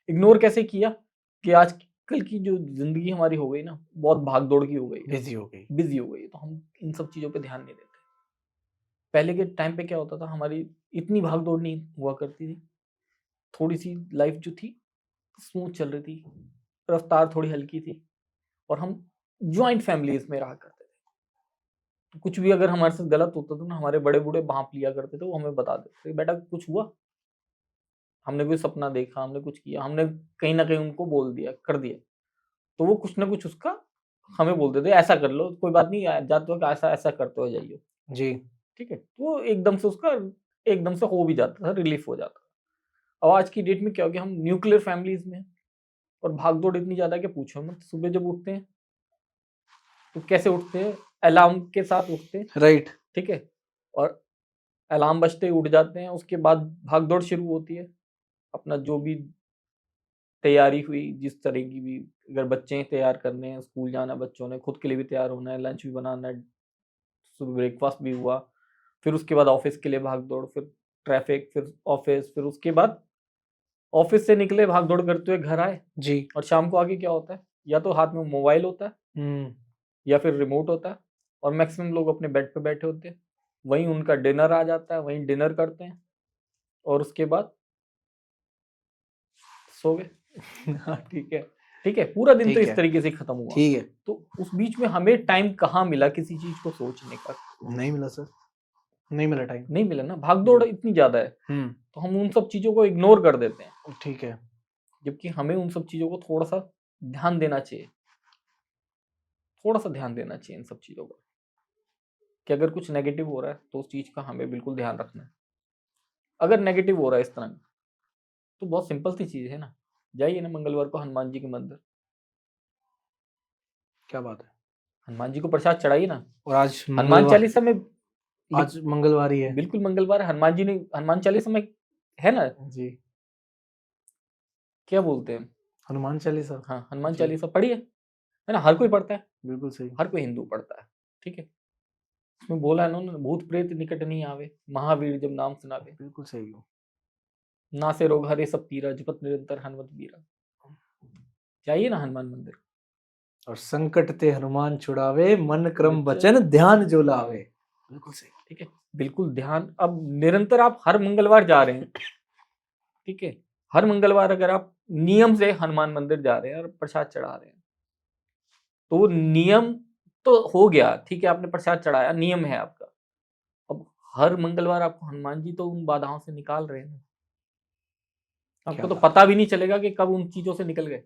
इग्नोर कैसे किया कि आजकल की जो जिंदगी हमारी हो गई ना, बहुत भाग दौड़ की हो गई है, बिजी हो गई। बिजी हो गई है, तो हम इन सब चीजों पे ध्यान नहीं देते। पहले के टाइम पे क्या होता था, हमारी इतनी भाग दौड़ नहीं हुआ करती थी, थोड़ी सी लाइफ जो थी स्मूथ चल रही थी, रफ्तार थोड़ी हल्की थी, और हम ज्वाइंट फैमिलीज में रहा करते थे। तो कुछ भी अगर हमारे साथ गलत होता था ना, हमारे बड़े बूढ़े भांप लिया करते थे, वो हमें बता देते थे, बेटा कुछ हुआ, हमने कोई सपना देखा, हमने कुछ किया, हमने कहीं ना कहीं उनको बोल दिया, कर दिया, तो वो कुछ ना कुछ उसका हमें बोल देते, ऐसा कर लो, कोई बात नहीं, जाते हो ऐसा ऐसा करते हो जाइए। जी। ठीक है, तो एकदम से उसका एकदम से हो भी जाता था, रिलीफ हो जाता था। अब आज की डेट में क्या हो गया, हम न्यूक्लियर फैमिलीज में हैं, और भागदौड़ इतनी ज्यादा है कि पूछो मत। सुबह जब उठते हैं तो कैसे उठते हैं, अलार्म के साथ उठते हैं, राइट। ठीक है, और अलार्म बजते ही उठ जाते हैं, उसके बाद भागदौड़ शुरू होती है, अपना जो भी तैयारी हुई जिस तरह की भी, अगर बच्चे तैयार करने हैं, स्कूल जाना है, बच्चों ने खुद के लिए भी तैयार होना है, लंच भी बनाना है, सुबह ब्रेकफास्ट भी हुआ, फिर उसके बाद ऑफिस के लिए भाग दौड़, फिर ट्रैफिक, फिर ऑफिस, फिर उसके बाद ऑफिस से निकले भाग दौड़ करते हुए घर आए, जी। और शाम को आके क्या होता है, या तो हाथ में मोबाइल होता है या फिर रिमोट होता है, और मैक्सिमम लोग अपने बेड पे बैठे होते हैं, वहीं उनका डिनर आ जाता है, वहीं डिनर करते हैं, और उसके बाद सो गए। हाँ, ठीक है। ठीक है, पूरा दिन तो ठीक इस है। तरीके से खत्म हुआ। ठीक है। तो उस बीच में हमें टाइम कहाँ मिला किसी चीज को सोचने का? नहीं मिला सर, नहीं मिला टाइम। नहीं मिला ना, भागदौड़ जी। इतनी ज्यादा है, तो हम उन सब चीजों को इग्नोर कर देते हैं, ठीक है। जबकि हमें उन सब चीजों को थोड़ा सा ध्यान देना चाहिए, थोड़ा सा ध्यान देना चाहिए इन सब चीजों का, कि अगर कुछ नेगेटिव हो रहा है तो उस चीज का हमें बिल्कुल ध्यान रखना है। अगर नेगेटिव हो रहा है इस तरह, तो बहुत सिंपल सी चीज है ना, जाइए ना मंगलवार को हनुमान जी के मंदिर, क्या बात है। हनुमान जी को प्रसाद चढ़ाइए ना। और आज हनुमान मंगलवार, चालीसा में आज मंगलवार ही है। बिल्कुल मंगलवार है, हनुमान जी ने हनुमान चालीसा में है ना, जी। क्या बोलते हैं, हनुमान चालीसा। हाँ हनुमान जी। चालीसा पढ़ी है ना, हर कोई पढ़ता है, बिल्कुल सही। हर कोई हिंदू पढ़ता है, ठीक है। उसमें बोला है उन्होंने, भूत प्रेत निकट नहीं आवे, महावीर जब नाम सुनावे, बिल्कुल सही हो। नासे रोग हरे सब पीरा, जपत निरंतर हनुमत बीरा। जाइए ना हनुमान मंदिर, और संकट ते हनुमान छुड़ावे, मन क्रम वचन वचन ध्यान जो लावे। बिल्कुल सही। ठीक है, बिल्कुल ध्यान। अब निरंतर आप हर मंगलवार जा रहे हैं, ठीक है, हर मंगलवार अगर आप नियम से हनुमान मंदिर जा रहे हैं और प्रसाद चढ़ा रहे हैं, तो वो नियम तो हो गया, ठीक है, आपने प्रसाद चढ़ाया, नियम है आपका। अब हर मंगलवार आपको हनुमान जी तो उन बाधाओं से निकाल रहे हैं ना, क्या आपको तो बात, पता भी नहीं चलेगा कि कब उन चीजों से निकल गए।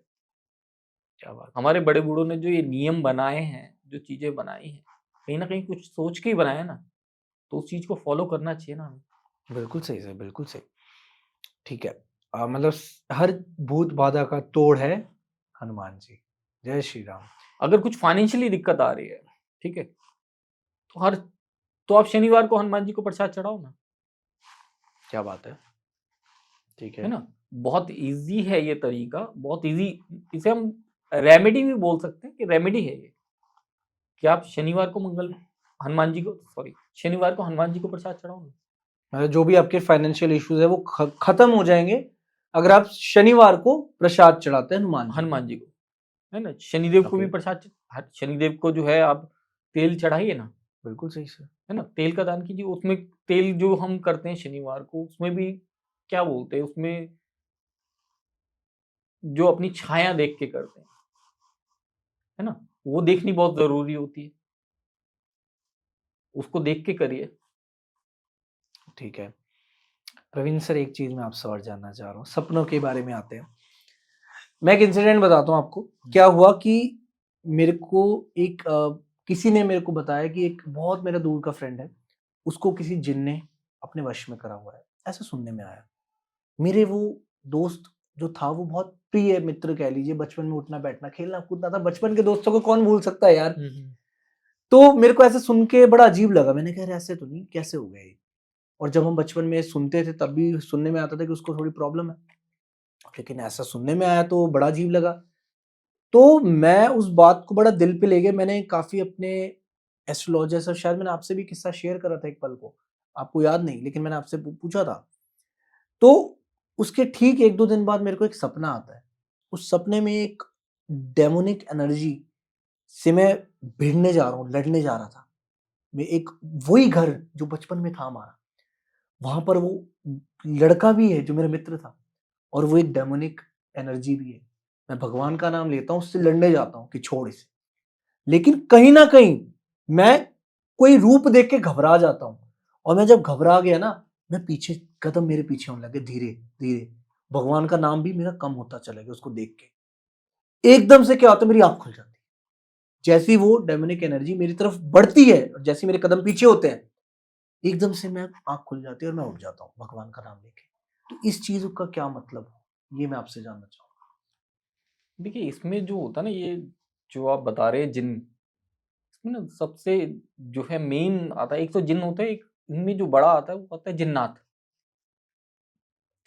क्या बात। हमारे बड़े बूढ़ों ने जो ये नियम बनाए हैं, जो चीजें बनाई हैं, कहीं ना कहीं कुछ सोच के ही बनाया ना, तो उस चीज को फॉलो करना चाहिए ना हमें। बिल्कुल सही सर, बिल्कुल सही। ठीक है। मतलब हर भूत बाधा का तोड़ है हनुमान जी। जय श्री राम। अगर कुछ फाइनेंशियली दिक्कत आ रही है, ठीक है, तो आप शनिवार को हनुमान जी को प्रसाद चढ़ाओ ना, क्या बात है। ठीक है है। ना। बहुत इजी है ये तरीका, बहुत इजी। इसे हम रेमेडी भी बोल सकते हैं कि रेमेडी है ये, कि आप शनिवार को हनुमान जी को, सॉरी, शनिवार को हनुमान जी को प्रसाद चढ़ाओ ना। मतलब जो भी आपके फाइनेंशियल इश्यूज है वो खत्म हो जाएंगे अगर आप शनिवार को प्रसाद चढ़ाते हैं हनुमान जी को। हनुमान जी को, है ना। शनिदेव को भी ओके। प्रसाद शनिदेव को जो है आप तेल चढ़ाइए ना, बिल्कुल सही सर। है ना, तेल का दान कीजिए। उसमें तेल जो हम करते हैं शनिवार को, उसमें भी क्या बोलते हैं, उसमें जो अपनी छाया देख के करते हैं, है ना, वो देखनी बहुत जरूरी होती है, उसको देख के करिए। ठीक है। प्रवीण सर, एक चीज मैं आपसे और जानना चाह रहा हूँ, सपनों के बारे में आते हैं। मैं एक इंसिडेंट बताता हूँ आपको। क्या हुआ कि मेरे को एक किसी ने मेरे को बताया कि एक बहुत मेरा दूर का फ्रेंड है, उसको किसी जिन ने अपने वश में करा हुआ है, ऐसा सुनने में आया। मेरे वो दोस्त जो था वो बहुत प्रिय मित्र कह लीजिए, बचपन में उठना बैठना खेलना कूदना था, बचपन के दोस्तों को कौन भूल सकता है यार। तो मेरे को ऐसे सुन के बड़ा अजीब लगा, मैंने कहा ऐसे तो नहीं, कैसे हो गया ये। और जब हम बचपन में सुनते थे तब भी सुनने में आता था कि उसको थोड़ी प्रॉब्लम है, लेकिन ऐसा सुनने में आया तो बड़ा अजीब लगा। तो मैं उस बात को बड़ा दिल पे ले गया। मैंने काफ़ी अपने एस्ट्रोलॉजर से, शायद मैंने आपसे भी किस्सा शेयर करा था एक पल को, आपको याद नहीं, लेकिन मैंने आपसे पूछा था। तो उसके ठीक 1-2 दिन बाद मेरे को एक सपना आता है। उस सपने में एक डेमोनिक एनर्जी से मैं भिड़ने जा रहा हूँ, लड़ने जा रहा था। मैं एक वही घर जो बचपन में था हमारा, वहाँ पर वो लड़का भी है जो मेरा मित्र था, और वो एक डेमोनिक एनर्जी भी है। मैं भगवान का नाम लेता हूँ, उससे लड़ने जाता हूँ कि छोड़ इसे। लेकिन कहीं न कहीं मैं कोई रूप देख के घबरा जाता हूँ, और मैं जब घबरा गया ना, मैं पीछे कदम मेरे पीछे होने लगे धीरे-धीरे। भगवान का नाम भी मेरा कम होता चला गया उसको देख के। एकदम से क्या होता है, मेरी आँख खुल जाती है। जैसे ही वो डेमोनिक एनर्जी मेरी तरफ बढ़ती है, और जैसे ही मेरे कदम पीछे होते हैं, एकदम से मैं आँख खुल जाती है और मैं उठ जाता हूँ भगवान का नाम लेके। तो इस चीज़ का क्या मतलब? ये मैं आपसे जानना चाहूँगा। देखिए, इसमें जो होता है ना, ये जो आप बता रहे हैं जिन, इसमें ना सबसे जो है मेन आता है, एक तो जिन होता है, एक इनमें जो बड़ा आता है वो आता है जिन्नात।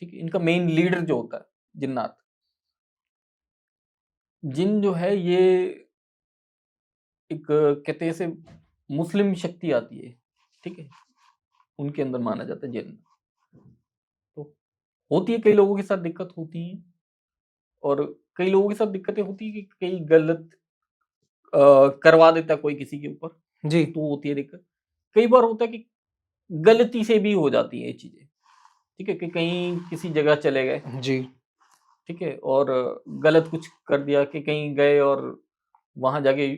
ठीक है, इनका मेन लीडर जो होता है जिन्नात। जिन जो है ये एक कहते हैं इसे मुस्लिम शक्ति आती है, ठीक है, उनके अंदर माना जाता है जिन। तो होती है, कई लोगों के साथ दिक्कत होती है, और कई लोगों के साथ दिक्कतें होती है कि कई गलत करवा देता है कोई किसी के ऊपर, जी। तो होती है दिक्कत। कई बार होता है कि गलती से भी हो जाती है ये चीजें, ठीक है, कि कहीं किसी जगह चले गए, जी। ठीक है, और गलत कुछ कर दिया, कि कहीं गए और वहां जाके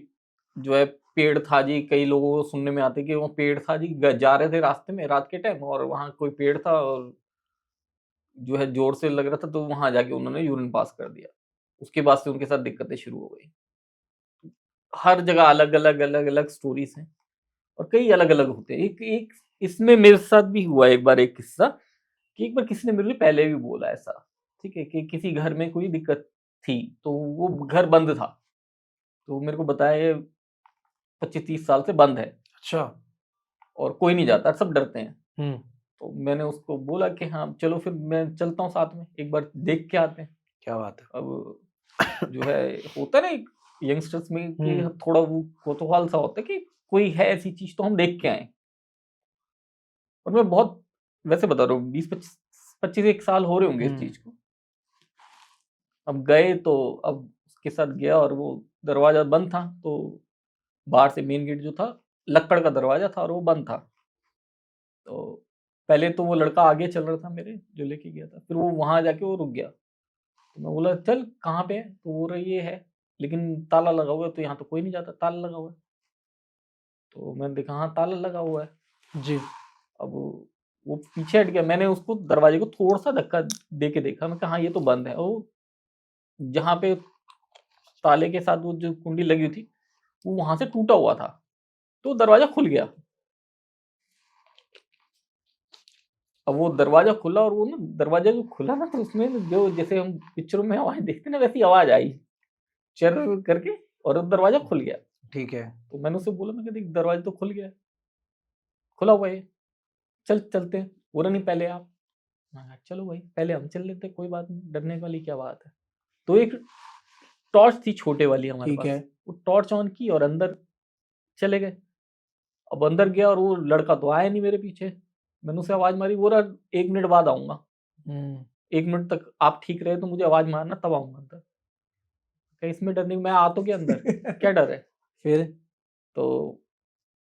जो है पेड़ था जी, कई लोगों को सुनने में आते कि वो पेड़ था जी, जा रहे थे रास्ते में रात के टाइम, और वहां कोई पेड़ था और जो है जोर से लग रहा था, तो वहां जाके उन्होंने यूरिन पास कर दिया। उसके बाद से उनके साथ दिक्कतें शुरू हो गई। हर जगह अलग अलग अलग अलग स्टोरीज हैं, और कई अलग अलग होते हैं। एक एक इसमें मेरे साथ भी हुआ एक बार एक किस्सा, कि एक बार किसी ने मेरे लिए पहले भी बोला ऐसा, ठीक है, कि किसी घर में कोई दिक्कत थी, तो वो घर बंद था, तो मेरे को बताया 25-30 साल से बंद है, अच्छा। और कोई नहीं जाता, सब डरते हैं। हुँ। तो मैंने उसको बोला कि हाँ चलो फिर मैं चलता हूँ साथ में, एक बार देख के आते हैं। क्या बात है। अब जो है होता है ना यंगस्टर्स में कि हम्म। थोड़ा वो कौतूहल सा होता है कि कोई है ऐसी चीज तो हम देख के आए। और मैं बहुत वैसे बता रहा हूँ 20-25 एक साल हो रहे होंगे इस चीज को। अब गए तो अब उसके साथ गया और वो दरवाजा बंद था, तो बाहर से मेन गेट जो था लक्कड़ का दरवाजा था और वो बंद था। तो पहले तो वो लड़का आगे चल रहा था मेरे जो लेके गया था, फिर वो वहां जाके वो रुक गया। तो मैं बोला चल कहाँ पे है, तो वो रहा ये है लेकिन ताला लगा हुआ है, तो यहाँ तो कोई नहीं जाता, ताला लगा हुआ है। तो मैंने देखा हाँ ताला लगा हुआ है जी। अब वो पीछे हट गया। मैंने उसको दरवाजे को थोड़ा सा धक्का दे के देखा, मैं कहा हाँ ये तो बंद है। वो जहाँ पे ताले के साथ वो जो कुंडी लगी हुई थी वो वहां से टूटा हुआ था, तो दरवाजा खुल गया। अब वो दरवाजा खुला और वो ना दरवाजा जो खुला ना, तो उसमें जो जैसे हम पिक्चरों में आवाज देखते ना वैसी आवाज आई चर करके, और दरवाजा खुल गया। ठीक है। तो मैंने उससे बोला, मैं देख दरवाजा तो खुल गया है, खुला हुआ है, चल चलते हैं। बोला नहीं पहले आप। मैं कहा, चलो भाई पहले हम चल लेते, कोई बात नहीं, डरने वाली क्या बात है। तो एक टॉर्च थी छोटे वाली हमारे ठीक पास, है। वो टॉर्च ऑन की और अंदर चले गए। अब अंदर गया और वो लड़का तो आया नहीं मेरे पीछे। मैंने उसे आवाज मारी, बोला 1 मिनट बाद आऊंगा, 1 मिनट तक आप ठीक रहे तो मुझे आवाज मारना, तब आऊंगा अंदर। कहीं इसमें डर नहीं, मैं आ तो गया अंदर, क्या डर है। फिर तो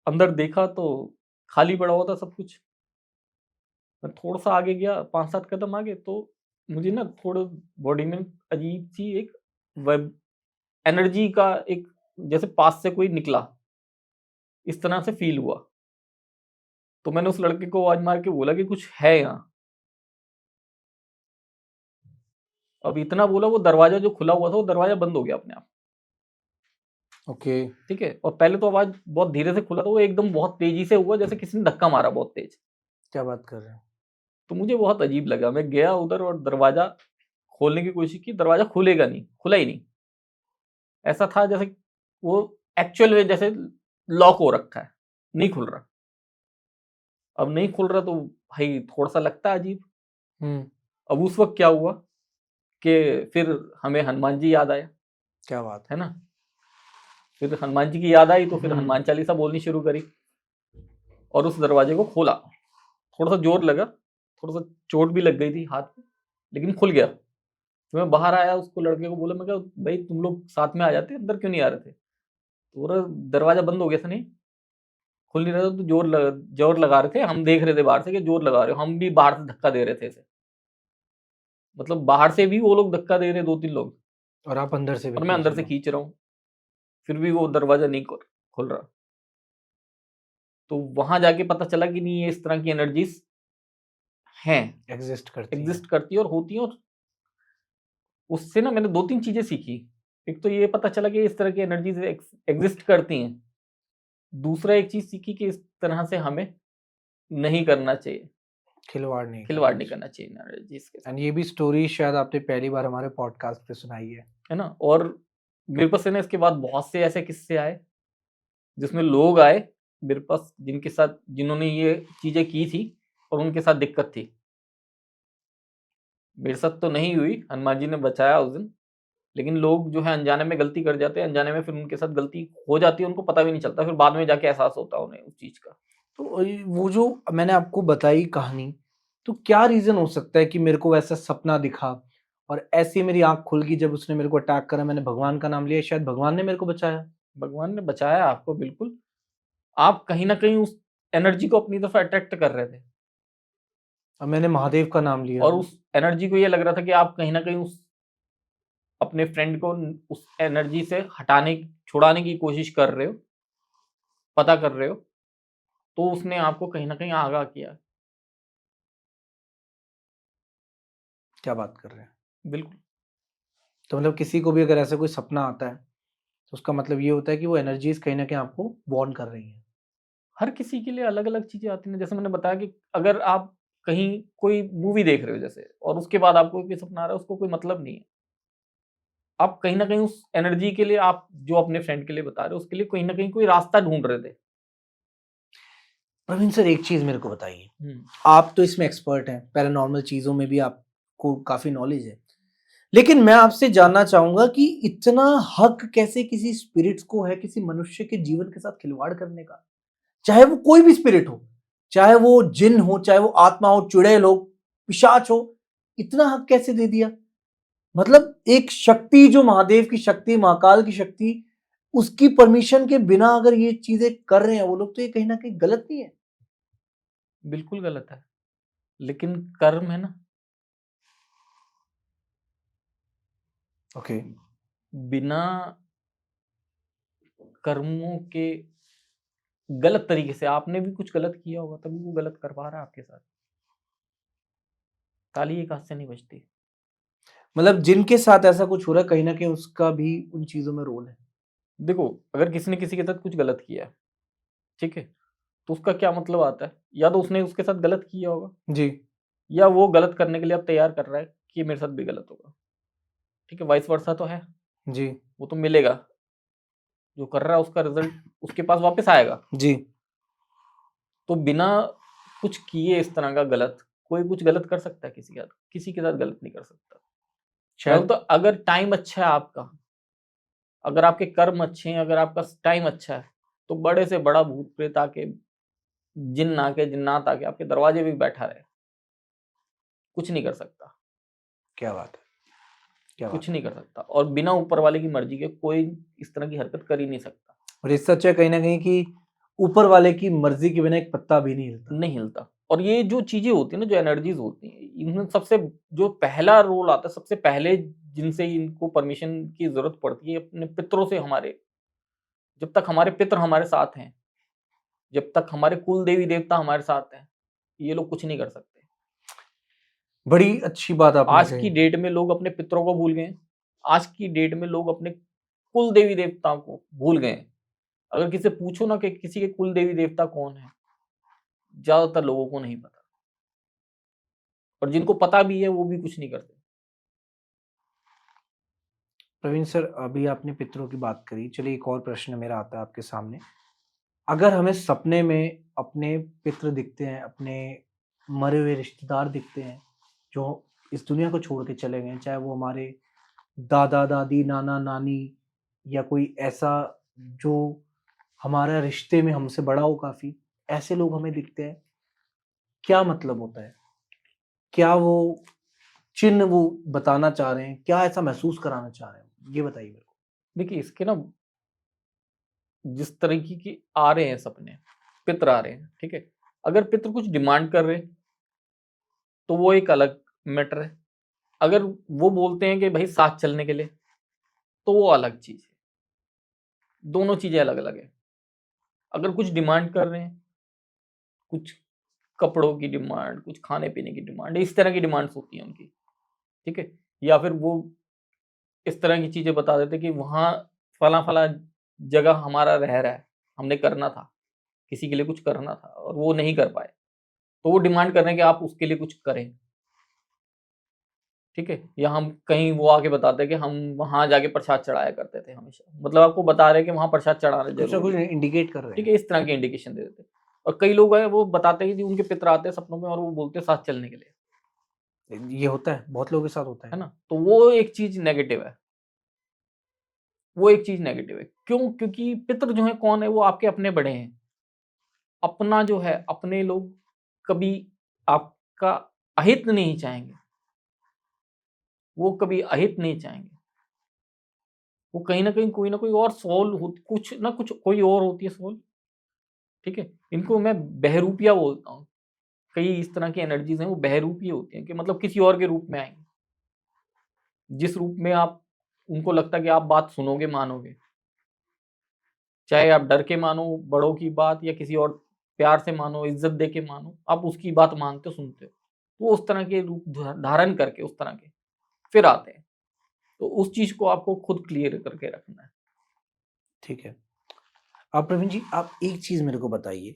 अंदर देखा तो खाली पड़ा हुआ था सब कुछ। मैं थोड़ा सा आगे गया, 5-7 कदम आगे, तो मुझे ना थोड़ा बॉडी में अजीब सी एक वेब एनर्जी का एक, जैसे पास से कोई निकला इस तरह से फील हुआ। तो मैंने उस लड़के को आवाज मार के बोला कि कुछ है यहाँ। अब इतना बोला, वो दरवाजा जो खुला हुआ था वो दरवाजा बंद हो गया अपने आप। ओके। ठीक है, और पहले तो आवाज बहुत धीरे से खुला था, वो एकदम बहुत तेजी से हुआ जैसे किसी ने धक्का मारा बहुत तेज। क्या बात कर रहे हो। तो मुझे बहुत अजीब लगा, मैं गया उधर और दरवाजा खोलने की कोशिश की, दरवाजा खुलेगा नहीं, खुला ही नहीं। ऐसा था जैसे वो एक्चुअल में जैसे लॉक हो रखा है, नहीं खुल रहा। अब नहीं खुल रहा तो भाई थोड़ा सा लगता है अजीब। अब उस वक्त क्या हुआ कि फिर हमें हनुमान जी याद आया, क्या बात है ना। फिर हनुमान जी की याद आई तो फिर हम्म। हनुमान चालीसा बोलनी शुरू करी और उस दरवाजे को खोला। थोड़ा सा जोर लगा, थोड़ा सा चोट भी लग गई थी हाथ में, लेकिन खुल गया। तो मैं बाहर आया, उसको लड़के को बोला, मैं कहा भाई तुम लोग साथ में आ जाते, अंदर क्यों नहीं आ रहे थे। तो बोला दरवाजा बंद हो गया था, नहीं खुल नहीं रहा था, तो जोर लगा रहे थे, हम देख रहे थे बाहर से कि जोर लगा रहे हो, हम भी बाहर से धक्का दे रहे थे इसे। मतलब बाहर से भी वो लोग धक्का दे रहे, 2-3 लोग, और आप अंदर से भी और मैं खींच अंदर रहे से हो। खींच रहा हूँ, फिर भी वो दरवाजा नहीं खुल रहा। तो वहां जाके पता चला कि नहीं, ये इस तरह की एनर्जीज हैं, एग्जिस्ट करती हैं। एग्जिस्ट करती है और होती है। और उससे ना मैंने 2-3 चीजें सीखी। एक तो ये पता चला कि इस तरह की एनर्जीज एग्जिस्ट करती हैं। दूसरा एक चीज सीखी कि इस तरह से हमें नहीं करना चाहिए, खिलवाड़ नहीं खिलवाड़ करना नहीं चाहिए। करना चाहिए एनर्जीज के साथ, एंड ये भी स्टोरी शायद आपने पहली बार हमारे पॉडकास्ट पे सुनाई है। है ना। और मेरे पास है ना इसके बाद बहुत से ऐसे किस्से आए जिसमें लोग आए मेरे पास जिनके साथ, जिन्होंने ये चीजें की थी और उनके साथ दिक्कत थी। मेरे साथ तो नहीं हुई, हनुमान जी ने बचाया उस दिन। लेकिन लोग जो है अनजाने में गलती कर जाते हैं, अनजाने में फिर उनके साथ गलती हो जाती है, उनको पता भी नहीं चलता, फिर बाद में जाके एहसास होता है उन्हें उस चीज का। तो वो जो मैंने आपको बताई कहानी, तो क्या रीजन हो सकता है कि मेरे को वैसा सपना दिखा और ऐसे मेरी आंख खुल गई जब उसने मेरे को अटैक करा, मैंने भगवान का नाम लिया, शायद भगवान ने मेरे को बचाया। भगवान ने बचाया आपको, बिल्कुल। आप कहीं ना कहीं उस एनर्जी को अपनी तरफ अट्रैक्ट कर रहे थे, और मैंने महादेव का नाम लिया। और उस एनर्जी को ये लग रहा था कि आप कहीं ना कहीं उस अपने फ्रेंड को उस एनर्जी से हटाने, छुड़ाने की कोशिश कर रहे हो, पता कर रहे हो। तो उसने आपको कहीं ना कहीं आगाह किया। क्या बात कर रहे हैं। बिल्कुल। तो मतलब किसी को भी अगर ऐसा कोई सपना आता है तो उसका मतलब ये होता है कि वो एनर्जीज कहीं ना कहीं आपको वार्न कर रही हैं। हर किसी के लिए अलग अलग चीजें आती हैं। जैसे मैंने बताया कि अगर आप कहीं कोई मूवी देख रहे हो जैसे, और उसके बाद आपको कोई सपना आ रहा है, उसको कोई मतलब नहीं है। आप कहीं ना कहीं उस एनर्जी के लिए, आप जो अपने फ्रेंड के लिए बता रहे हो, उसके लिए कहीं ना कहीं कोई रास्ता ढूंढ रहे थे। प्रवीण सर, एक चीज मेरे को बताइए, हम्म। आप तो इसमें एक्सपर्ट हैं, पैरानॉर्मल चीजों में भी आपको काफी नॉलेज है, लेकिन मैं आपसे जानना चाहूंगा कि इतना हक कैसे किसी स्पिरिट्स को है किसी मनुष्य के जीवन के साथ खिलवाड़ करने का, चाहे वो कोई भी स्पिरिट हो, चाहे वो जिन हो, चाहे वो आत्मा हो, चुड़ैल हो, पिशाच हो, इतना हक कैसे दे दिया? मतलब एक शक्ति जो महादेव की शक्ति, महाकाल की शक्ति, उसकी परमिशन के बिना अगर ये चीजें कर रहे हैं वो लोग, तो ये कहीं ना कहीं गलत नहीं है? बिल्कुल गलत है, लेकिन कर्म है ना। ओके। बिना कर्मों के गलत तरीके से आपने भी कुछ गलत किया होगा, तभी वो गलत करवा रहा है आपके साथ। ताली एक हाथ से नहीं बजती। मतलब जिनके साथ ऐसा कुछ हो रहा है, कहीं ना कहीं उसका भी उन चीजों में रोल है। देखो, अगर किसी ने किसी के साथ कुछ गलत किया है, ठीक है, तो उसका क्या मतलब आता है? या तो उसने उसके साथ गलत किया होगा, जी। या वो गलत करने के लिए अब तैयार कर रहा है कि ये मेरे साथ भी गलत होगा। ठीक है, वाइस वर्सा तो है, जी। वो तो मिलेगा। जो कर रहा है उसका रिजल्ट उसके पास वापस आएगा। जी। तो बिना कुछ किए इस तरह का गलत, कोई कुछ गलत कर सकता है किसी के साथ गलत नहीं कर सकता। शायद। तो अगर टाइम अच्छा है आपका, अगर आपके कर्म अच्छे हैं, अगर आपका टाइम अच्छा है, तो बड़े से बड़ा भूत प्रेत आके, जिन्न आके, जिन्नात आके आपके दरवाजे पे भी बैठा रहे, कुछ नहीं कर सकता। क्या बात है, क्या बात कुछ है। नहीं कर सकता, और बिना ऊपर वाले की मर्जी के कोई इस तरह की हरकत कर ही नहीं सकता। और ये सच है कहीं ना कहीं कि ऊपर वाले की मर्जी के बिना एक पत्ता भी नहीं हिलता। नहीं हिलता। और ये जो चीजें होती है ना, जो एनर्जीज होती हैं, इनमें सबसे जो पहला रोल आता है, सबसे पहले जिनसे इनको परमिशन की जरूरत पड़ती है, अपने पितरों से। हमारे जब तक हमारे पितर हमारे साथ हैं, जब तक हमारे कुल देवी देवता हमारे साथ हैं, ये लोग कुछ नहीं कर सकते। बड़ी अच्छी बात आपने आज कही। की डेट में लोग अपने पितरों को भूल गए हैं। आज की डेट में लोग अपने कुल देवी देवताओं को भूल गए हैं। अगर किसी से पूछो ना कि किसी के कुल देवी देवता कौन है, ज्यादातर लोगों को नहीं पता, और जिनको पता भी है वो भी कुछ नहीं करते। प्रवीण सर, अभी आपने पितरों की बात करी, चलिए एक और प्रश्न मेरा आता है आपके सामने। अगर हमें सपने में अपने पितृ दिखते हैं, अपने मरे हुए रिश्तेदार दिखते हैं जो इस दुनिया को छोड़ के चले गए, चाहे वो हमारे दादा दादी, नाना नानी, या कोई ऐसा जो हमारा रिश्ते में हमसे बड़ा हो काफी, ऐसे लोग हमें दिखते हैं, क्या मतलब होता है? क्या वो चिन्ह वो बताना चाह रहे हैं? क्या ऐसा महसूस कराना चाह रहे हैं? ये बताइए मेरे को। देखिए, इसके ना जिस तरीके की आ रहे हैं सपने, पितर आ रहे हैं, ठीक है। अगर पितर कुछ डिमांड कर रहे हैं तो वो एक अलग मैटर है। अगर वो बोलते हैं कि भाई साथ चलने के लिए, तो वो अलग चीज है। दोनों चीजें अलग अलग है। अगर कुछ डिमांड कर रहे हैं, कुछ कपड़ों की डिमांड, कुछ खाने पीने की डिमांड, इस तरह की डिमांड्स होती हैं उनकी, ठीक है। या फिर वो इस तरह की चीजें बता देते कि वहां फला फला जगह हमारा रह रहा है, हमने करना था, किसी के लिए कुछ करना था और वो नहीं कर पाए, तो वो डिमांड कर रहे हैं कि आप उसके लिए कुछ करें, ठीक है। या हम कहीं वो आके बताते हैं कि हम वहां जाके प्रसाद चढ़ाया करते थे हमेशा, मतलब आपको बता रहे हैं कि वहां प्रसाद चढ़ाना कुछ ना कुछ जरूरी है, इंडिकेट कर रहे ठीक हैं। है। इस तरह की इंडिकेशन दे देते हैं। और कई लोग हैं वो बताते हैं कि उनके पितर आते हैं सपनों में और वो बोलते हैं साथ चलने के लिए, ये होता है, बहुत लोगों के साथ होता है है। ना। तो वो एक चीज नेगेटिव है। वो एक चीज नेगेटिव है, क्यों? क्योंकि पितर जो है कौन है, वो आपके अपने बड़े हैं। अपना जो है, अपने लोग कभी आपका अहित नहीं चाहेंगे। वो कभी अहित नहीं चाहेंगे। वो कहीं ना कहीं कोई ना कोई और सोल हो, कुछ ना कुछ कोई और होती है सोल, ठीक है। इनको मैं बहरूपिया बोलता हूँ। कई इस तरह की एनर्जीज हैं, वो बहरूपी होती हैं, कि मतलब किसी और के रूप में आएंगे, जिस रूप में आप उनको लगता है कि आप बात सुनोगे, मानोगे, चाहे आप डर के मानो बड़ों की बात, या किसी और प्यार से मानो, इज्जत दे के मानो, आप उसकी बात मानते हो, सुनते हो। वो उस तरह के रूप धारण करके उस तरह के फिर आते हैं। तो उस चीज को आपको खुद क्लियर करके रखना है। ठीक है। अब प्रवीण जी, आप एक चीज मेरे को बताइए।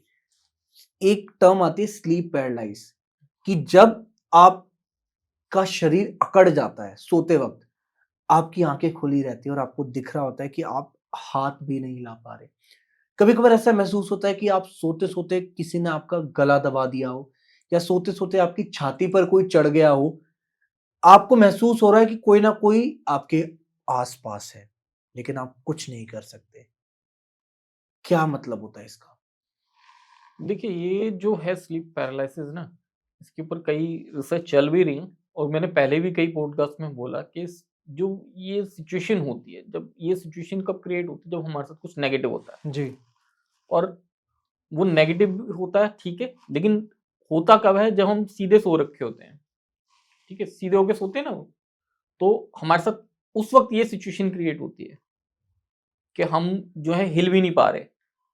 एक टर्म आती है स्लीप पैरालाइज, कि जब आपका शरीर अकड़ जाता है सोते वक्त, आपकी आंखें खुली रहती है और आपको दिख रहा होता है कि आप हाथ भी नहीं हिला पा रहे। कभी कभार ऐसा महसूस होता है कि आप सोते सोते किसी ने आपका गला दबा दिया हो, या सोते सोते आपकी छाती पर कोई चढ़ गया हो, आपको महसूस हो रहा है कि कोई ना कोई आपके आसपास है, लेकिन आप कुछ नहीं कर सकते। क्या मतलब होता है इसका? देखिए, ये जो है स्लीप पैरालिसिस ना, इसके ऊपर कई रिसर्च चल भी रही हैं और मैंने पहले भी कई पॉडकास्ट में बोला कि जो ये सिचुएशन होती है, जब ये सिचुएशन कब क्रिएट होती है, जब हमारे साथ कुछ नेगेटिव होता है। जी। और वो नेगेटिव होता है, ठीक है, लेकिन होता कब है, जब हम सीधे सो रखे होते हैं। ठीक है, सीधे होके सोते हैं ना वो, तो हमारे साथ उस वक्त ये सिचुएशन क्रिएट होती है कि हम जो है हिल भी नहीं पा रहे।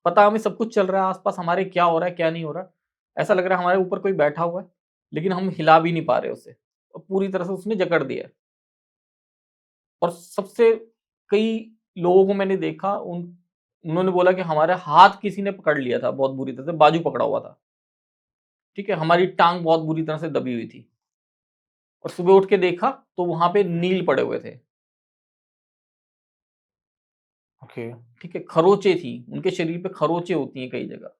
पता हमें सब कुछ चल रहा है आसपास, हमारे क्या हो रहा है क्या नहीं हो रहा, ऐसा लग रहा है हमारे ऊपर कोई बैठा हुआ है, लेकिन हम हिला भी नहीं पा रहे उसे, और पूरी तरह से उसने जकड़ दिया है। और सबसे कई लोगों को मैंने देखा, उन्होंने बोला कि हमारा हाथ किसी ने पकड़ लिया था, बहुत बुरी तरह से बाजू पकड़ा हुआ था। ठीक है, हमारी टांग बहुत बुरी तरह से दबी हुई थी, और सुबह उठ के देखा तो वहां पे नील पड़े हुए थे। ओके। ठीक है, खरोचे थी, उनके शरीर पे खरोचे होती हैं कई जगह,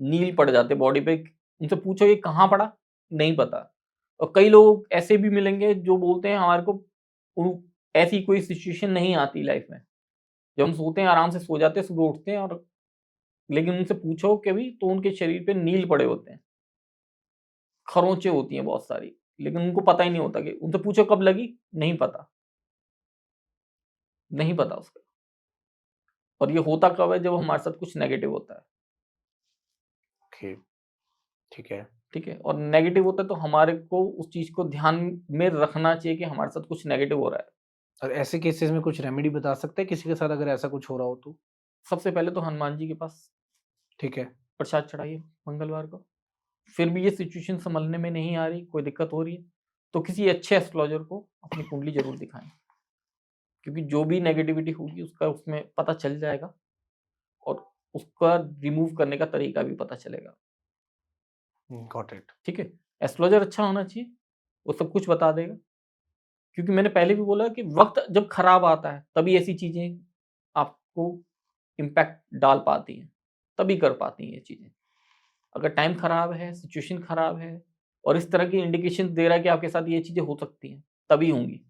नील पड़ जाते बॉडी पे। उनसे पूछो ये कहाँ पड़ा, नहीं पता। और कई लोग ऐसे भी मिलेंगे जो बोलते हैं हमारे को ऐसी कोई सिचुएशन नहीं आती लाइफ में, जब हम सोते हैं आराम से सो जाते हैं, सुबह उठते हैं, और लेकिन उनसे पूछो कभी तो उनके शरीर पे नील पड़े होते हैं, खरोंचे होती हैं बहुत सारी, लेकिन उनको पता ही नहीं होता। कि उनसे पूछो कब लगी, नहीं पता, नहीं पता उसका। और ये होता कब है, जब हमारे साथ कुछ नेगेटिव होता है। ओके। ठीक है। ठीक है, और नेगेटिव होता है तो हमारे को उस चीज को ध्यान में रखना चाहिए कि हमारे साथ कुछ नेगेटिव हो रहा है। और ऐसे केसेस में कुछ रेमेडी बता सकते हैं किसी के साथ अगर ऐसा कुछ हो रहा हो तो? सबसे पहले तो हनुमान जी के पास ठीक है। प्रसाद चढ़ाइए मंगलवार को। फिर भी ये सिचुएशन संभलने में नहीं आ रही, कोई दिक्कत हो रही है, तो किसी अच्छे एस्ट्रोलॉजर को अपनी कुंडली जरूर दिखाएं, क्योंकि जो भी नेगेटिविटी होगी उसका उसमें पता चल जाएगा, और उसका रिमूव करने का तरीका भी पता चलेगा। Got it. ठीक है, एस्ट्रोलॉजर अच्छा होना चाहिए, वो सब कुछ बता देगा। क्योंकि मैंने पहले भी बोला कि वक्त जब खराब आता है तभी ऐसी चीजें आपको इम्पैक्ट डाल पाती हैं, तभी कर पाती हैं ये चीजें। अगर टाइम खराब है, सिचुएशन खराब है, और इस तरह की इंडिकेशन दे रहा है कि आपके साथ ये चीजें हो सकती हैं, तभी होंगी।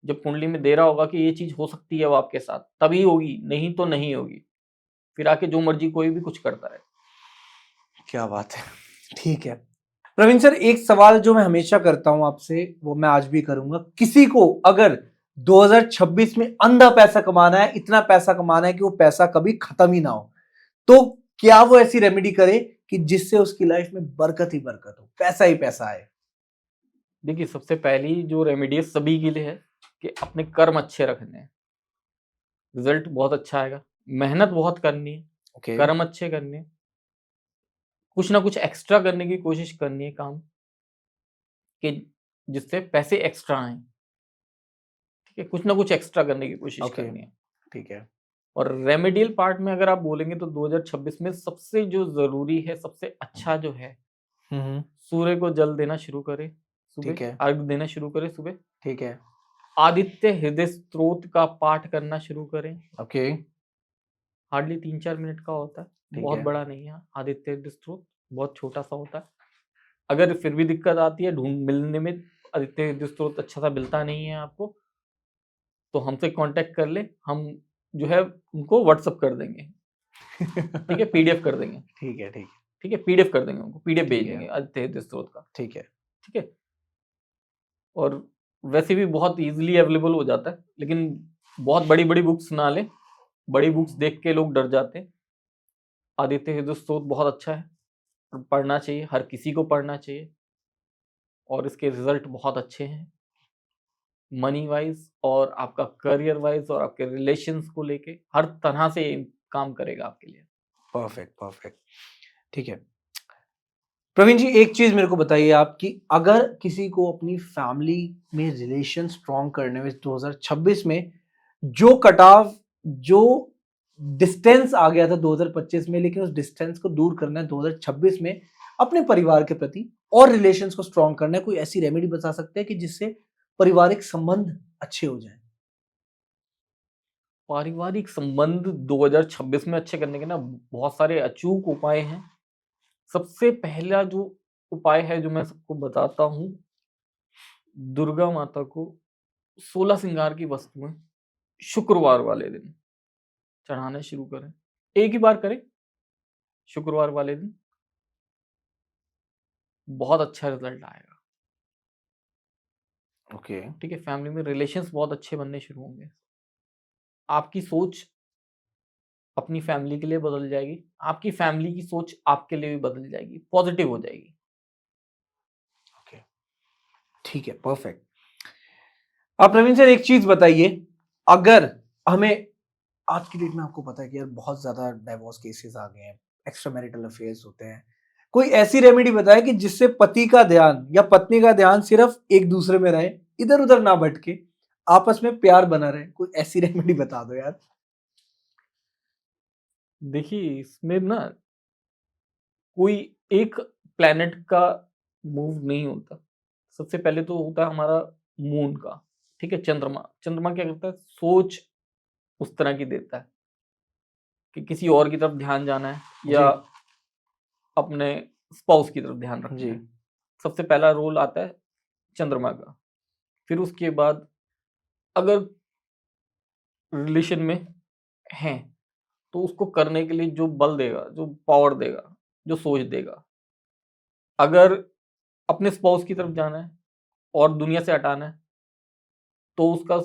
जब कुंडली में दे रहा होगा कि ये चीज हो सकती है वो आपके साथ, तभी होगी, नहीं तो नहीं होगी। फिर आके जो मर्जी कोई भी कुछ करता रहे। क्या बात है। ठीक है। प्रवीण सर, एक सवाल जो मैं हमेशा करता हूं आपसे, वो मैं आज भी करूंगा। किसी को अगर 2026 में अंधा पैसा कमाना है, इतना पैसा कमाना है कि वो पैसा कभी खत्म ही ना हो, तो क्या वो ऐसी रेमेडी करे कि जिससे उसकी लाइफ में बरकत ही बरकत हो, पैसा ही पैसा आए? देखिए, सबसे पहली जो रेमेडियस सभी के लिए है कि अपने कर्म अच्छे रखने हैं, रिजल्ट बहुत अच्छा आएगा। मेहनत बहुत करनी है, ओके। कर्म अच्छे करने हैं, कुछ ना कुछ एक्स्ट्रा करने की कोशिश करनी है काम, कि जिससे पैसे एक्स्ट्रा आए। ठीक है, कुछ ना कुछ एक्स्ट्रा करने की कोशिश ओके। करनी है। ठीक है। और रेमेडियल पार्ट में अगर आप बोलेंगे तो 2026 में सबसे जो जरूरी है, सबसे अच्छा जो है, हम्म। सूर्य को जल देना शुरू करें, ठीक सुबह है। अर्घ देना शुरू करें सुबह। ठीक है। आदित्य हृदय स्तोत्र का पाठ करना शुरू करें। ओके। हार्डली 3-4 मिनट का होता है, ठीक बहुत है। बड़ा नहीं है। आदित्य हृदय स्तोत्र बहुत छोटा सा होता है। अगर फिर भी दिक्कत आती है ढूंढ मिलने में, आदित्य हृदय स्तोत्र अच्छा सा मिलता नहीं है आपको, तो हमसे कांटेक्ट कर ले, हम जो है उनको व्हाट्सअप कर देंगे। ठीक है, पीडीएफ कर देंगे। ठीक है। ठीक है। ठीक है, पीडीएफ कर देंगे, उनको पीडीएफ भेज ठीक देंगे है। आदित्य हृदय स्तोत्र का। ठीक है। ठीक है, और वैसे भी बहुत इजीली अवेलेबल हो जाता है, लेकिन बहुत बड़ी बड़ी बुक्स ना लें, बड़ी बुक्स देख के लोग डर जाते हैं। आदित्य हृदय स्तोत्र बहुत अच्छा है, पढ़ना चाहिए, हर किसी को पढ़ना चाहिए, और इसके रिजल्ट बहुत अच्छे हैं, मनी वाइज और आपका करियर वाइज और आपके रिलेशंस को लेके हर तरह से ये काम करेगा आपके लिए। Perfect perfect. ठीक है। प्रवीण जी, एक चीज मेरे को बताइए आप कि अगर किसी को अपनी फैमिली में रिलेशन स्ट्रॉन्ग करने में 2026 में जो कटाव, जो डिस्टेंस आ गया था 2025 में, लेकिन उस डिस्टेंस को दूर करना है 2026 में अपने परिवार के प्रति और रिलेशंस को स्ट्रॉन्ग करना है, कोई ऐसी रेमेडी बता सकते हैं कि जिससे पारिवारिक संबंध अच्छे हो जाएं? पारिवारिक संबंध 2026 में अच्छे करने के ना बहुत सारे अचूक उपाय हैं। सबसे पहला जो उपाय है जो मैं सबको बताता हूँ, दुर्गा माता को 16 श्रृंगार की वस्तुएं शुक्रवार वाले दिन चढ़ाना शुरू करें। एक ही बार करें शुक्रवार वाले दिन, बहुत अच्छा रिजल्ट आएगा। ओके। ठीक है, फैमिली में रिलेशंस बहुत अच्छे बनने शुरू होंगे। आपकी सोच अपनी फैमिली के लिए बदल जाएगी, आपकी फैमिली की सोच आपके लिए भी बदल जाएगी, पॉजिटिव हो जाएगी। ओके, ठीक है, परफेक्ट। आप प्रवीण सर एक चीज बताइए, अगर हमें आज की डेट में आपको पता है कि यार बहुत ज्यादा डाइवोर्स केसेस आ गए हैं, एक्स्ट्रा मैरिटल अफेयर्स होते हैं, कोई ऐसी रेमेडी बताए कि जिससे पति का ध्यान या पत्नी का ध्यान सिर्फ एक दूसरे में रहे, इधर उधर ना भटके, आपस में प्यार बना रहे, कोई ऐसी रेमेडी बता दो यार। देखिए, इसमें ना कोई एक प्लेनेट का मूव नहीं होता। सबसे पहले तो होता है हमारा मून का, ठीक है, चंद्रमा। चंद्रमा क्या करता है, सोच उस तरह की देता है कि किसी और की तरफ ध्यान जाना है या जी। अपने स्पाउस की तरफ ध्यान रखना जी। है। सबसे पहला रोल आता है चंद्रमा का। फिर उसके बाद अगर रिलेशन में हैं तो उसको करने के लिए जो बल देगा, जो पावर देगा, जो सोच देगा, अगर अपने स्पाउस की तरफ जाना है और दुनिया से हटाना है तो उसका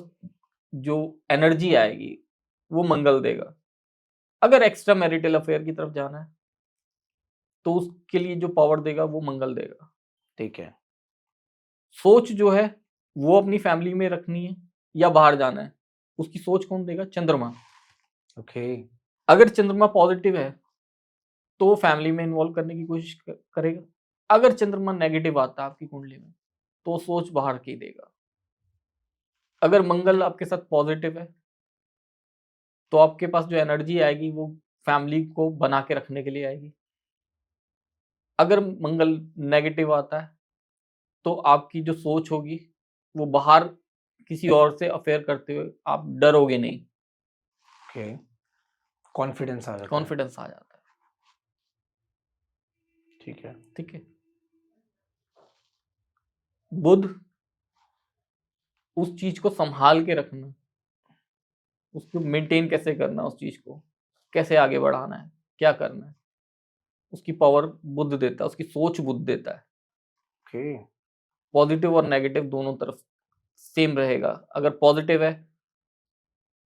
जो एनर्जी आएगी वो मंगल देगा। अगर एक्स्ट्रा मैरिटल अफेयर की तरफ जाना है तो उसके लिए जो पावर देगा वो मंगल देगा। ठीक है। सोच जो है वो अपनी फैमिली में रखनी है या बाहर जाना है, उसकी सोच कौन देगा, चंद्रमा। ओके। अगर चंद्रमा पॉजिटिव है तो फैमिली में इन्वॉल्व करने की कोशिश करेगा। अगर चंद्रमा नेगेटिव आता है आपकी कुंडली में तो सोच बाहर की देगा। अगर मंगल आपके साथ पॉजिटिव है तो आपके पास जो एनर्जी आएगी वो फैमिली को बना के रखने के लिए आएगी। अगर मंगल नेगेटिव आता है तो आपकी जो सोच होगी वो बाहर किसी और से अफेयर करते हुए आप डरोगे नहीं। ओके, कॉन्फिडेंस आ जाता है। कॉन्फिडेंस आ जाता है। ठीक है। ठीक है, बुध उस चीज को संभाल के रखना, उसको मेंटेन कैसे करना, उस चीज को कैसे आगे बढ़ाना है, क्या करना है, उसकी पावर बुध देता है, उसकी सोच बुध देता है। ओके। पॉजिटिव और नेगेटिव दोनों तरफ सेम रहेगा। अगर पॉजिटिव है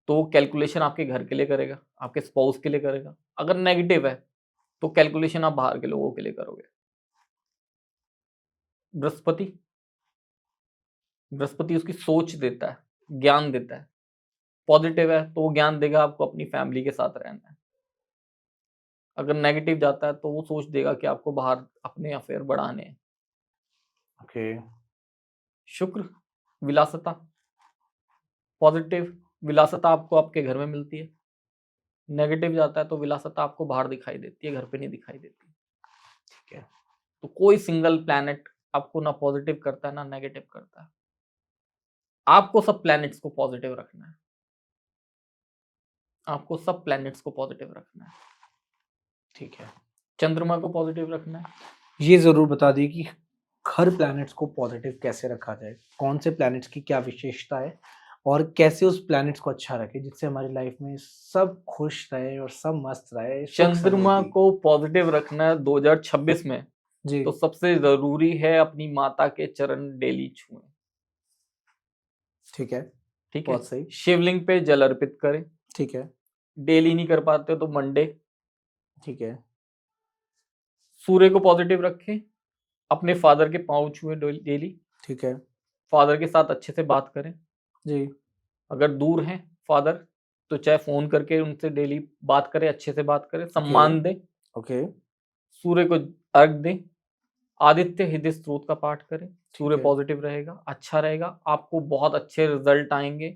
तो कैलकुलेशन आपके घर के लिए करेगा, आपके स्पाउस के लिए करेगा। अगर नेगेटिव है तो कैलकुलेशन आप बाहर के लोगों के लिए करोगे। बृहस्पति, बृहस्पति उसकी सोच देता है, ज्ञान देता है। पॉजिटिव है तो वो ज्ञान देगा आपको अपनी फैमिली के साथ रहना है। अगर नेगेटिव जाता है तो वो सोच देगा कि आपको बाहर अपने अफेयर बढ़ाने हैं। ओके। शुक्र विलासता, पॉजिटिव विलासता आपको आपके घर में मिलती है। नेगेटिव जाता है तो विलासता आपको बाहर दिखाई देती है, घर पे नहीं दिखाई देती। ठीक है। तो कोई सिंगल प्लैनेट आपको ना पॉजिटिव करता है ना नेगेटिव करता है। आपको सब प्लैनेट्स को पॉजिटिव रखना है। आपको सब प्लैनेट्स को पॉजिटिव रखना है। ठीक है। चंद्रमा को पॉजिटिव रखना है। ये जरूर बता दिए कि हर प्लैनेट्स को पॉजिटिव कैसे रखा जाए, कौन से प्लैनेट्स की क्या विशेषता है और कैसे उस प्लैनेट्स को अच्छा रखे जिससे हमारी लाइफ में सब खुश रहे और सब मस्त रहे, सुख चंद्रमा समृद्धि। को पॉजिटिव रखना है 2026 में जी। तो सबसे जरूरी है अपनी माता के चरण डेली छुएं। ठीक है। ठीक है, बहुत सही। शिवलिंग पे जल अर्पित करें। ठीक है। डेली नहीं कर पाते तो मंडे। ठीक है। सूर्य को पॉजिटिव रखें, अपने फादर के पाँव छुएं डेली। ठीक है। फादर के साथ अच्छे से बात करें। जी। अगर दूर हैं फादर तो चाहे फोन करके उनसे डेली बात करें, अच्छे से बात करें, ओके। सम्मान दें। ओके। सूर्य को अर्घ दें। आदित्य हृदय स्त्रोत का पाठ करें। सूर्य है। पॉजिटिव रहेगा, अच्छा रहेगा, आपको बहुत अच्छे रिजल्ट आएंगे।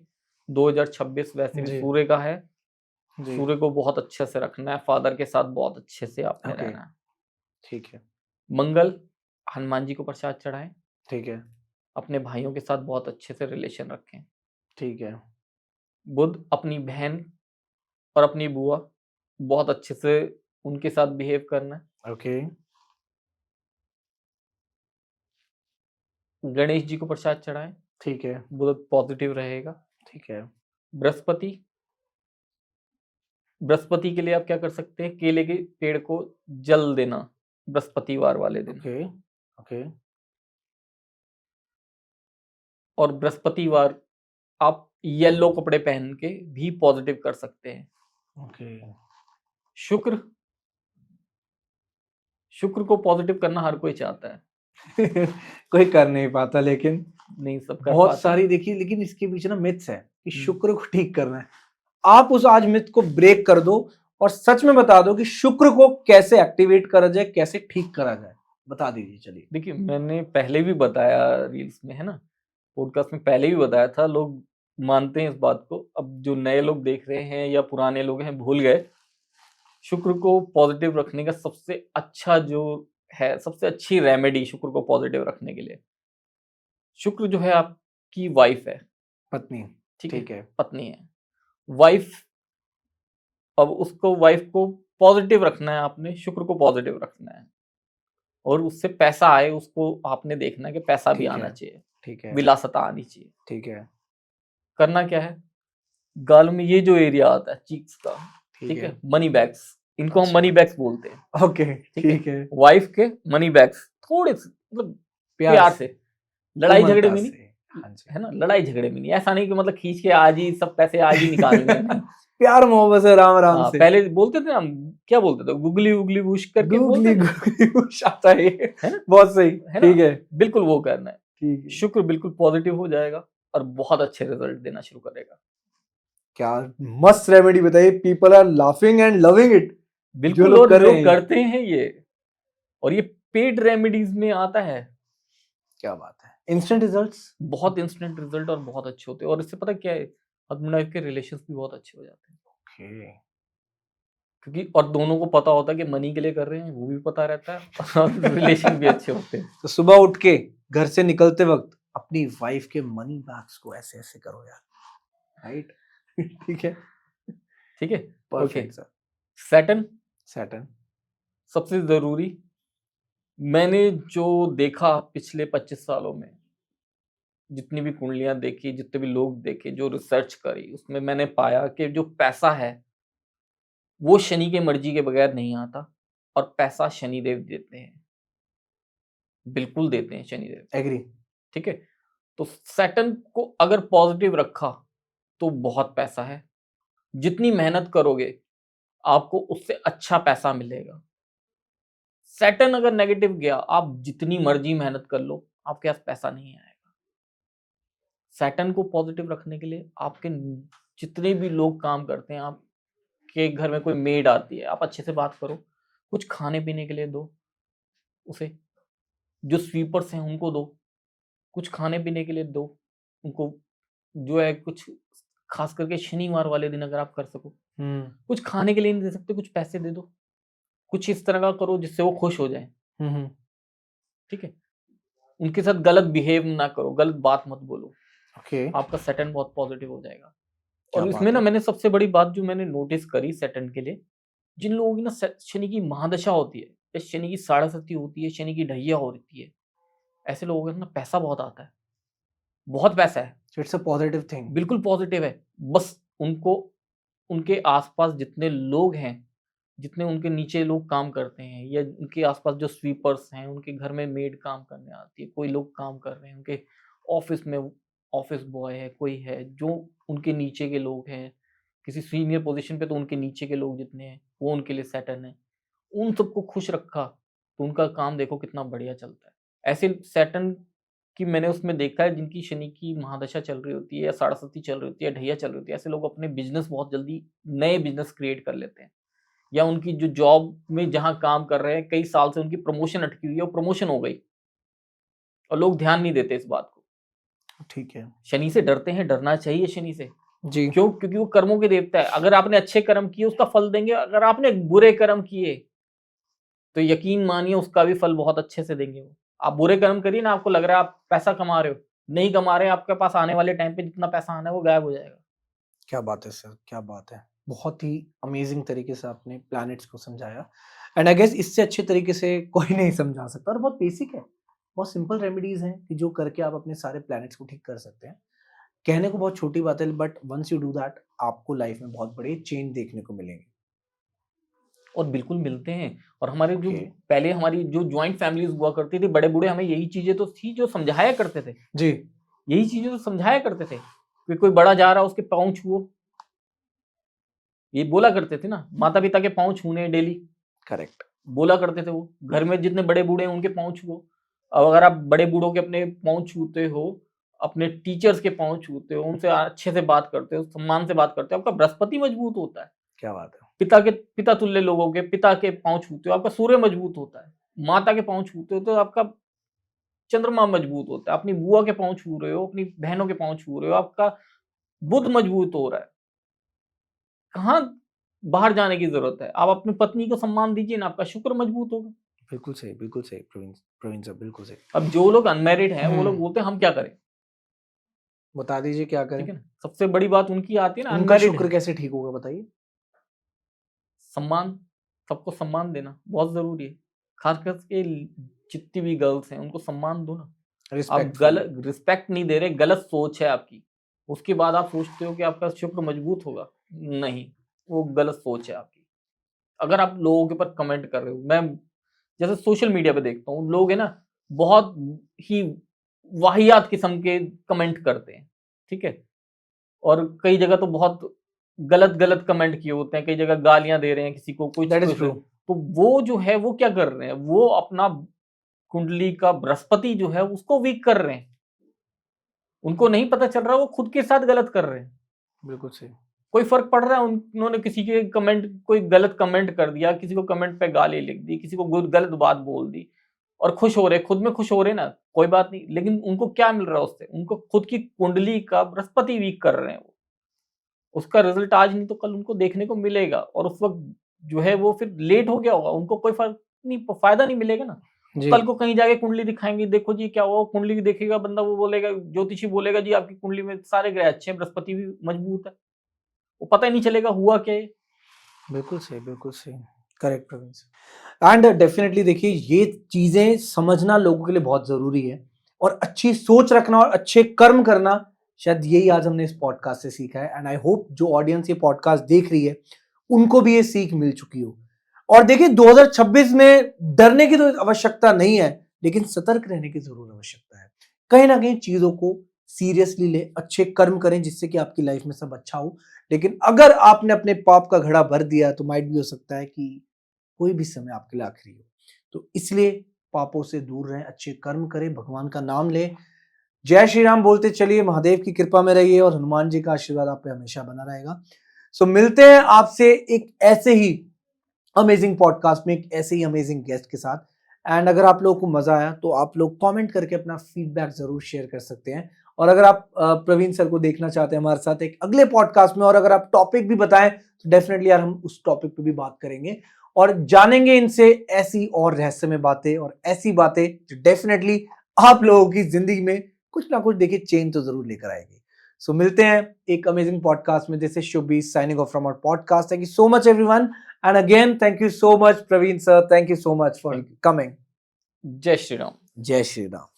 2026 वैसे भी जी। सूर्य का है। जी। सूर्य को बहुत अच्छे से रखना है, फादर के साथ बहुत अच्छे से आपने ओके। रहना है। ठीक है। मंगल, हनुमान जी को प्रसाद चढ़ाएं। ठीक है। अपने भाइयों के साथ बहुत अच्छे से रिलेशन रखें। ठीक है। बुध, अपनी बहन और अपनी बुआ बहुत अच्छे से उनके साथ बिहेव करना है। ओके। गणेश जी को प्रसाद चढ़ाएं, ठीक है, बहुत पॉजिटिव रहेगा। ठीक है, बृहस्पति, बृहस्पति के लिए आप क्या कर सकते हैं, केले के पेड़ को जल देना बृहस्पतिवार वाले दिन। ओके, ओके, और बृहस्पतिवार आप येलो कपड़े पहन के भी पॉजिटिव कर सकते हैं। ओके। शुक्र, शुक्र को पॉजिटिव करना हर कोई चाहता है, कोई कर नहीं पाता, लेकिन नहीं सब कर बहुत पाते सारी हैं। देखिए, लेकिन इसके पीछे ना मिथ्स है कि हम्म। शुक्र को ठीक करना है। आप उस आज मिथ को ब्रेक कर दो और सच में बता दो कि शुक्र को कैसे एक्टिवेट करा जाए, कैसे ठीक करा जाए, बता दीजिए। चलिए। देखिए मैंने पहले भी बताया रील्स में, है ना, पॉडकास्ट में पहले भी बताया था, लोग मानते हैं इस बात को, अब जो नए लोग देख रहे हैं या पुराने लोग हैं भूल गए। शुक्र को पॉजिटिव रखने का सबसे अच्छा जो है, सबसे अच्छी रेमेडी शुक्र को पॉजिटिव रखने के लिए, शुक्र जो है आपकी वाइफ है, पत्नी। ठीक ठीक है, है, पत्नी है, वाइफ। अब उसको, वाइफ को पॉजिटिव रखना है, आपने शुक्र को पॉजिटिव रखना है, और उससे पैसा आए उसको आपने देखना है कि पैसा भी ठीक आना है, चाहिए, ठीक है, विलासिता आनी चाहिए। ठीक है, करना क्या है, गाल में ये जो एरिया आता है चीक्स का, ठीक ठीक है। है, मनी बैग्स, इनको हम अच्छा। मनी बैग्स बोलते हैं, ओके, ठीक है। ठीक है। वाइफ के मनी बैग्स थोड़े से, मतलब प्यार से, लड़ाई झगड़े कोमलता में नहीं, से। हाँ जी। है ना, लड़ाई झगड़े में नहीं, ऐसा नहीं कि मतलब खींच के आज ही सब पैसे आज ही निकालने हैं, नहीं। प्यार मोहब्बत से, राम राम हाँ, से। पहले बोलते थे हम, क्या बोलते थे, गुगली उगली वुश करके गूगली बोलते थे, गूगली कुछ आता है ये। है ना, बहुत सही। है ना, ठीक है, बिल्कुल वो करना है। ठीक है। शुक्र बिल्कुल पॉजिटिव हो जाएगा और बहुत अच्छे रिजल्ट देना शुरू करेगा। क्या मस्त रेमेडी बताइए, people are laughing and loving it. जो बिल्कुल, लोग और कर रहे लोग हैं, करते हैं ये, और ये पेड रेमेडीज में आता है, क्या बात है। Instant results. बहुत इंस्टेंट रिजल्ट और बहुत अच्छे होते हैं, और इससे पता क्या है, हस्बैंड वाइफ के रिलेशंस भी बहुत अच्छे हो जाते हैं, ओके। क्योंकि और दोनों को पता होता है कि मनी के लिए कर रहे हैं, वो भी पता रहता है और रिलेशन भी अच्छे होते हैं। तो सुबह उठ के घर से निकलते वक्त अपनी वाइफ के मनी बैग्स को ऐसे ऐसे करो यार, राइट। ठीक है, ठीक है, okay. Perfect sir. Saturn Saturn. सबसे जरूरी, मैंने जो देखा पिछले 25 सालों में, जितनी भी कुंडलियां देखी, जितने भी लोग देखे, जो रिसर्च करी, उसमें मैंने पाया कि जो पैसा है वो शनि के मर्जी के बगैर नहीं आता, और पैसा शनिदेव देते हैं, बिल्कुल देते हैं शनिदेव, एग्री। ठीक है। तो सैटर्न को अगर पॉजिटिव रखा तो बहुत पैसा है, जितनी मेहनत करोगे आपको उससे अच्छा पैसा मिलेगा। सैटर्न अगर नेगेटिव गया, आप जितनी मर्जी मेहनत कर लो, आपके पास पैसा नहीं आएगा। सैटर्न को पॉजिटिव रखने के लिए आपके जितने भी लोग काम करते हैं, आपके घर में कोई मेड आती है, आप अच्छे से बात करो, कुछ खाने पीने के लिए दो उसे, जो स्वीपर्स हैं उनको दो, कुछ खाने पीने के लिए दो उनको, जो है कुछ, खास करके शनिवार वाले दिन अगर आप कर सको, कुछ खाने के लिए नहीं दे सकते, कुछ पैसे दे दो, कुछ इस तरह का करो जिससे वो खुश हो जाए, ठीक है। उनके साथ गलत बिहेव ना करो, गलत बात मत बोलो, ओके। आपका सैटर्न बहुत पॉजिटिव हो जाएगा। क्या और बात इसमें ना है। मैंने सबसे बड़ी बात जो मैंने नोटिस करी सैटर्न के लिए, जिन लोगों की ना शनि की महादशा होती है, या शनि की साढ़ेसती होती है, शनि की ढैया होती है, ऐसे लोगों के ना पैसा बहुत आता है, बहुत पैसा है, इट्स अ पॉजिटिव थिंग। बिल्कुल पॉजिटिव है। बस उनको, उनके आसपास जितने लोग हैं, जितने उनके नीचे लोग काम करते हैं, या उनके आसपास जो स्वीपर्स हैं, उनके घर में मेड काम करने आती है, कोई लोग काम कर रहे हैं उनके ऑफिस में, ऑफिस बॉय है, कोई है जो उनके नीचे के लोग हैं, किसी सीनियर पोजीशन पे, तो उनके नीचे के लोग जितने हैं वो उनके लिए सैटर्न है, उन सबको खुश रखा तो उनका काम देखो कितना बढ़िया चलता है। ऐसे सैटर्न की मैंने उसमें देखा है, जिनकी शनि की महादशा चल रही होती है, या साढ़ेसती चल रही होती है, या ढैया चल रही होती है, ऐसे लोग अपने बिजनेस बहुत जल्दी, नए बिजनेस क्रिएट कर लेते हैं, या उनकी जो जॉब में जहाँ काम कर रहे हैं कई साल से उनकी प्रमोशन अटकी हुई है, वो प्रमोशन हो गई, और लोग ध्यान नहीं देते इस बात को। ठीक है शनि से डरते हैं, डरना चाहिए शनि से, जी। क्यों? क्योंकि वो कर्मों के देवता है। अगर आपने अच्छे कर्म किए उसका फल देंगे, अगर आपने बुरे कर्म किए तो यकीन मानिए उसका भी फल बहुत अच्छे से देंगे वो। आप बुरे कर्म करिए ना, आपको लग रहा है आप पैसा कमा रहे हो, नहीं कमा रहे, आपके पास आने वाले टाइम पे जितना पैसा आना है वो गायब हो जाएगा। क्या बात है सर, क्या बात है। बहुत ही अमेजिंग तरीके से आपने प्लैनेट्स को समझाया, एंड आई गेस इससे अच्छे तरीके से कोई नहीं समझा सकता, और बहुत बेसिक है। बहुत सिंपल रेमेडीज हैं कि जो करके आप अपने सारे प्लैनेट्स को ठीक कर सकते हैं। कहने को बहुत छोटी बात है, but once you do that आपको लाइफ में बहुत बड़े चेंज देखने को मिलेंगे। और बिल्कुल मिलते हैं। और हमारे जो Okay. पहले हमारी जो जॉइंट फैमिलीज हुआ करती थी, बड़े बूढ़े हमें यही चीजें तो थी जो समझाया करते थे। जी, यही चीजें तो समझाया करते थे कि कोई बड़ा जा रहा है उसके पाँव छुओ, ये बोला करते थे ना। माता पिता के पाँव छूने डेली करेक्ट। बोला करते थे वो। घर में जितने बड़े बूढ़े हैं उनके पाँव छुओ। अब अगर आप बड़े बूढ़ों के अपने पाँव छूते हो, अपने टीचर्स के पाँव छूते हो, उनसे अच्छे से बात करते हो, सम्मान से बात करते हो, आपका बृहस्पति मजबूत होता है। क्या बात है। पिता तुल्य लोगों के पिता के पाँव छूते हो, आपका सूर्य मजबूत होता है। माता के पाँव छूते हो तो आपका चंद्रमा मजबूत होता है। अपनी बुआ के पाँव छू रहे हो, अपनी बहनों के पाँव छू रहे हो, आपका बुध मजबूत हो रहा है। कहाँ बाहर जाने की जरूरत है? आप अपनी पत्नी को सम्मान दीजिए ना, आपका शुक्र मजबूत होगा। बिल्कुल सही प्रवीण प्रवीण सर, बिल्कुल सही। अब जो लोग अनमैरिड हैं वो लोग बोलते हैं हम क्या करें, बता दीजिए क्या करें। ठीक है ना। सबसे बड़ी बात उनकी आती है ना, उनका अनमैरिड शुक्र है। कैसे ठीक होगा बताइए। सम्मान, सबको सम्मान देना बहुत जरूरी है। खास करके जितनी भी गर्ल्स हैं उनको सम्मान दो ना। आप रिस्पेक्टफुल। रिस्पेक्ट नहीं दे रहे, गलत सोच है आपकी। उसके बाद आप सोचते हो कि आपका शुक्र मजबूत होगा, नहीं, वो गलत सोच है आपकी। अगर आप लोगों के ऊपर कमेंट कर रहे हो, मैं जैसे सोशल मीडिया पे देखता हूँ लोग है ना, बहुत ही वाहियात किस्म के कमेंट करते हैं, ठीक है। और कई जगह तो बहुत गलत गलत कमेंट किए होते हैं, कई जगह गालियां दे रहे हैं किसी को, कुछ दैट इज कुछ। ट्रू। तो वो जो है वो क्या कर रहे हैं, वो अपना कुंडली का बृहस्पति जो है उसको वीक कर रहे हैं। उनको नहीं पता चल रहा वो खुद के साथ गलत कर रहे हैं। बिल्कुल सही। कोई फर्क पड़ रहा है उन्होंने किसी के कमेंट, कोई गलत कमेंट कर दिया, किसी को कमेंट पे गाली लिख दी, किसी को गलत बात बोल दी और खुश हो रहे, खुद में खुश हो रहे ना, कोई बात नहीं। लेकिन उनको क्या मिल रहा है उससे? उनको खुद की कुंडली का बृहस्पति वीक कर रहे हैं वो। उसका रिजल्ट आज नहीं तो कल उनको देखने को मिलेगा। और उस वक्त जो है वो फिर लेट हो गया होगा, उनको कोई फर्क नहीं, फायदा नहीं मिलेगा ना। जी। कल को कहीं जाके कुंडली दिखाएंगे, देखो जी क्या हुआ, कुंडली देखेगा बंदा, वो बोलेगा, ज्योतिषी बोलेगा जी आपकी कुंडली में सारे ग्रह अच्छे हैं, बृहस्पति भी मजबूत है। वो पता ही नहीं चलेगा हुआ क्या है। बिल्कुल सही, बिल्कुल सही। Correct Praveen sir. And definitely देखिए ये चीजें समझना लोगों के लिए बहुत जरूरी है, और अच्छी सोच रखना और अच्छे कर्म करना, शायद यही आज हमने इस पॉडकास्ट से सीखा है। एंड आई होप जो ऑडियंस ये पॉडकास्ट देख रही है उनको भी ये सीख मिल चुकी हो। और देखिए 2026 में डरने की तो आवश्यकता नहीं है, लेकिन सतर्क रहने की जरूर आवश्यकता है। कहीं ना कहीं चीजों को सीरियसली ले, अच्छे कर्म करें जिससे कि आपकी लाइफ में सब अच्छा हो। लेकिन अगर आपने अपने पाप का घड़ा भर दिया तो माइट भी हो सकता है कि कोई भी समय आपके लिए आखिरी हो। तो इसलिए पापों से दूर रहें, अच्छे कर्म करें, भगवान का नाम लें, जय श्री राम बोलते चलिए, महादेव की कृपा में रहिए और हनुमान जी का आशीर्वाद आप पे हमेशा बना रहेगा। सो मिलते हैं आपसे एक ऐसे ही अमेजिंग पॉडकास्ट में, एक ऐसे ही अमेजिंग गेस्ट के साथ। एंड अगर आप लोगों को मजा आया तो आप लोग कमेंट करके अपना फीडबैक जरूर शेयर कर सकते हैं। और अगर आप प्रवीण सर को देखना चाहते हैं हमारे साथ एक अगले पॉडकास्ट में, और अगर आप टॉपिक भी बताएं तो डेफिनेटली यार हम उस टॉपिक पे भी बात करेंगे और जानेंगे इनसे ऐसी और रहस्यमय बातें और ऐसी बातें जो डेफिनेटली आप लोगों की जिंदगी में कुछ ना कुछ देखिए चेंज तो जरूर लेकर आएगी। सो मिलते हैं एक अमेजिंग पॉडकास्ट में। This is Shubhi signing off from our podcast. Thank you so much everyone, and again thank you so much Praveen sir, thank you so much for coming. जय Shri Ram. Jai Shri Ram.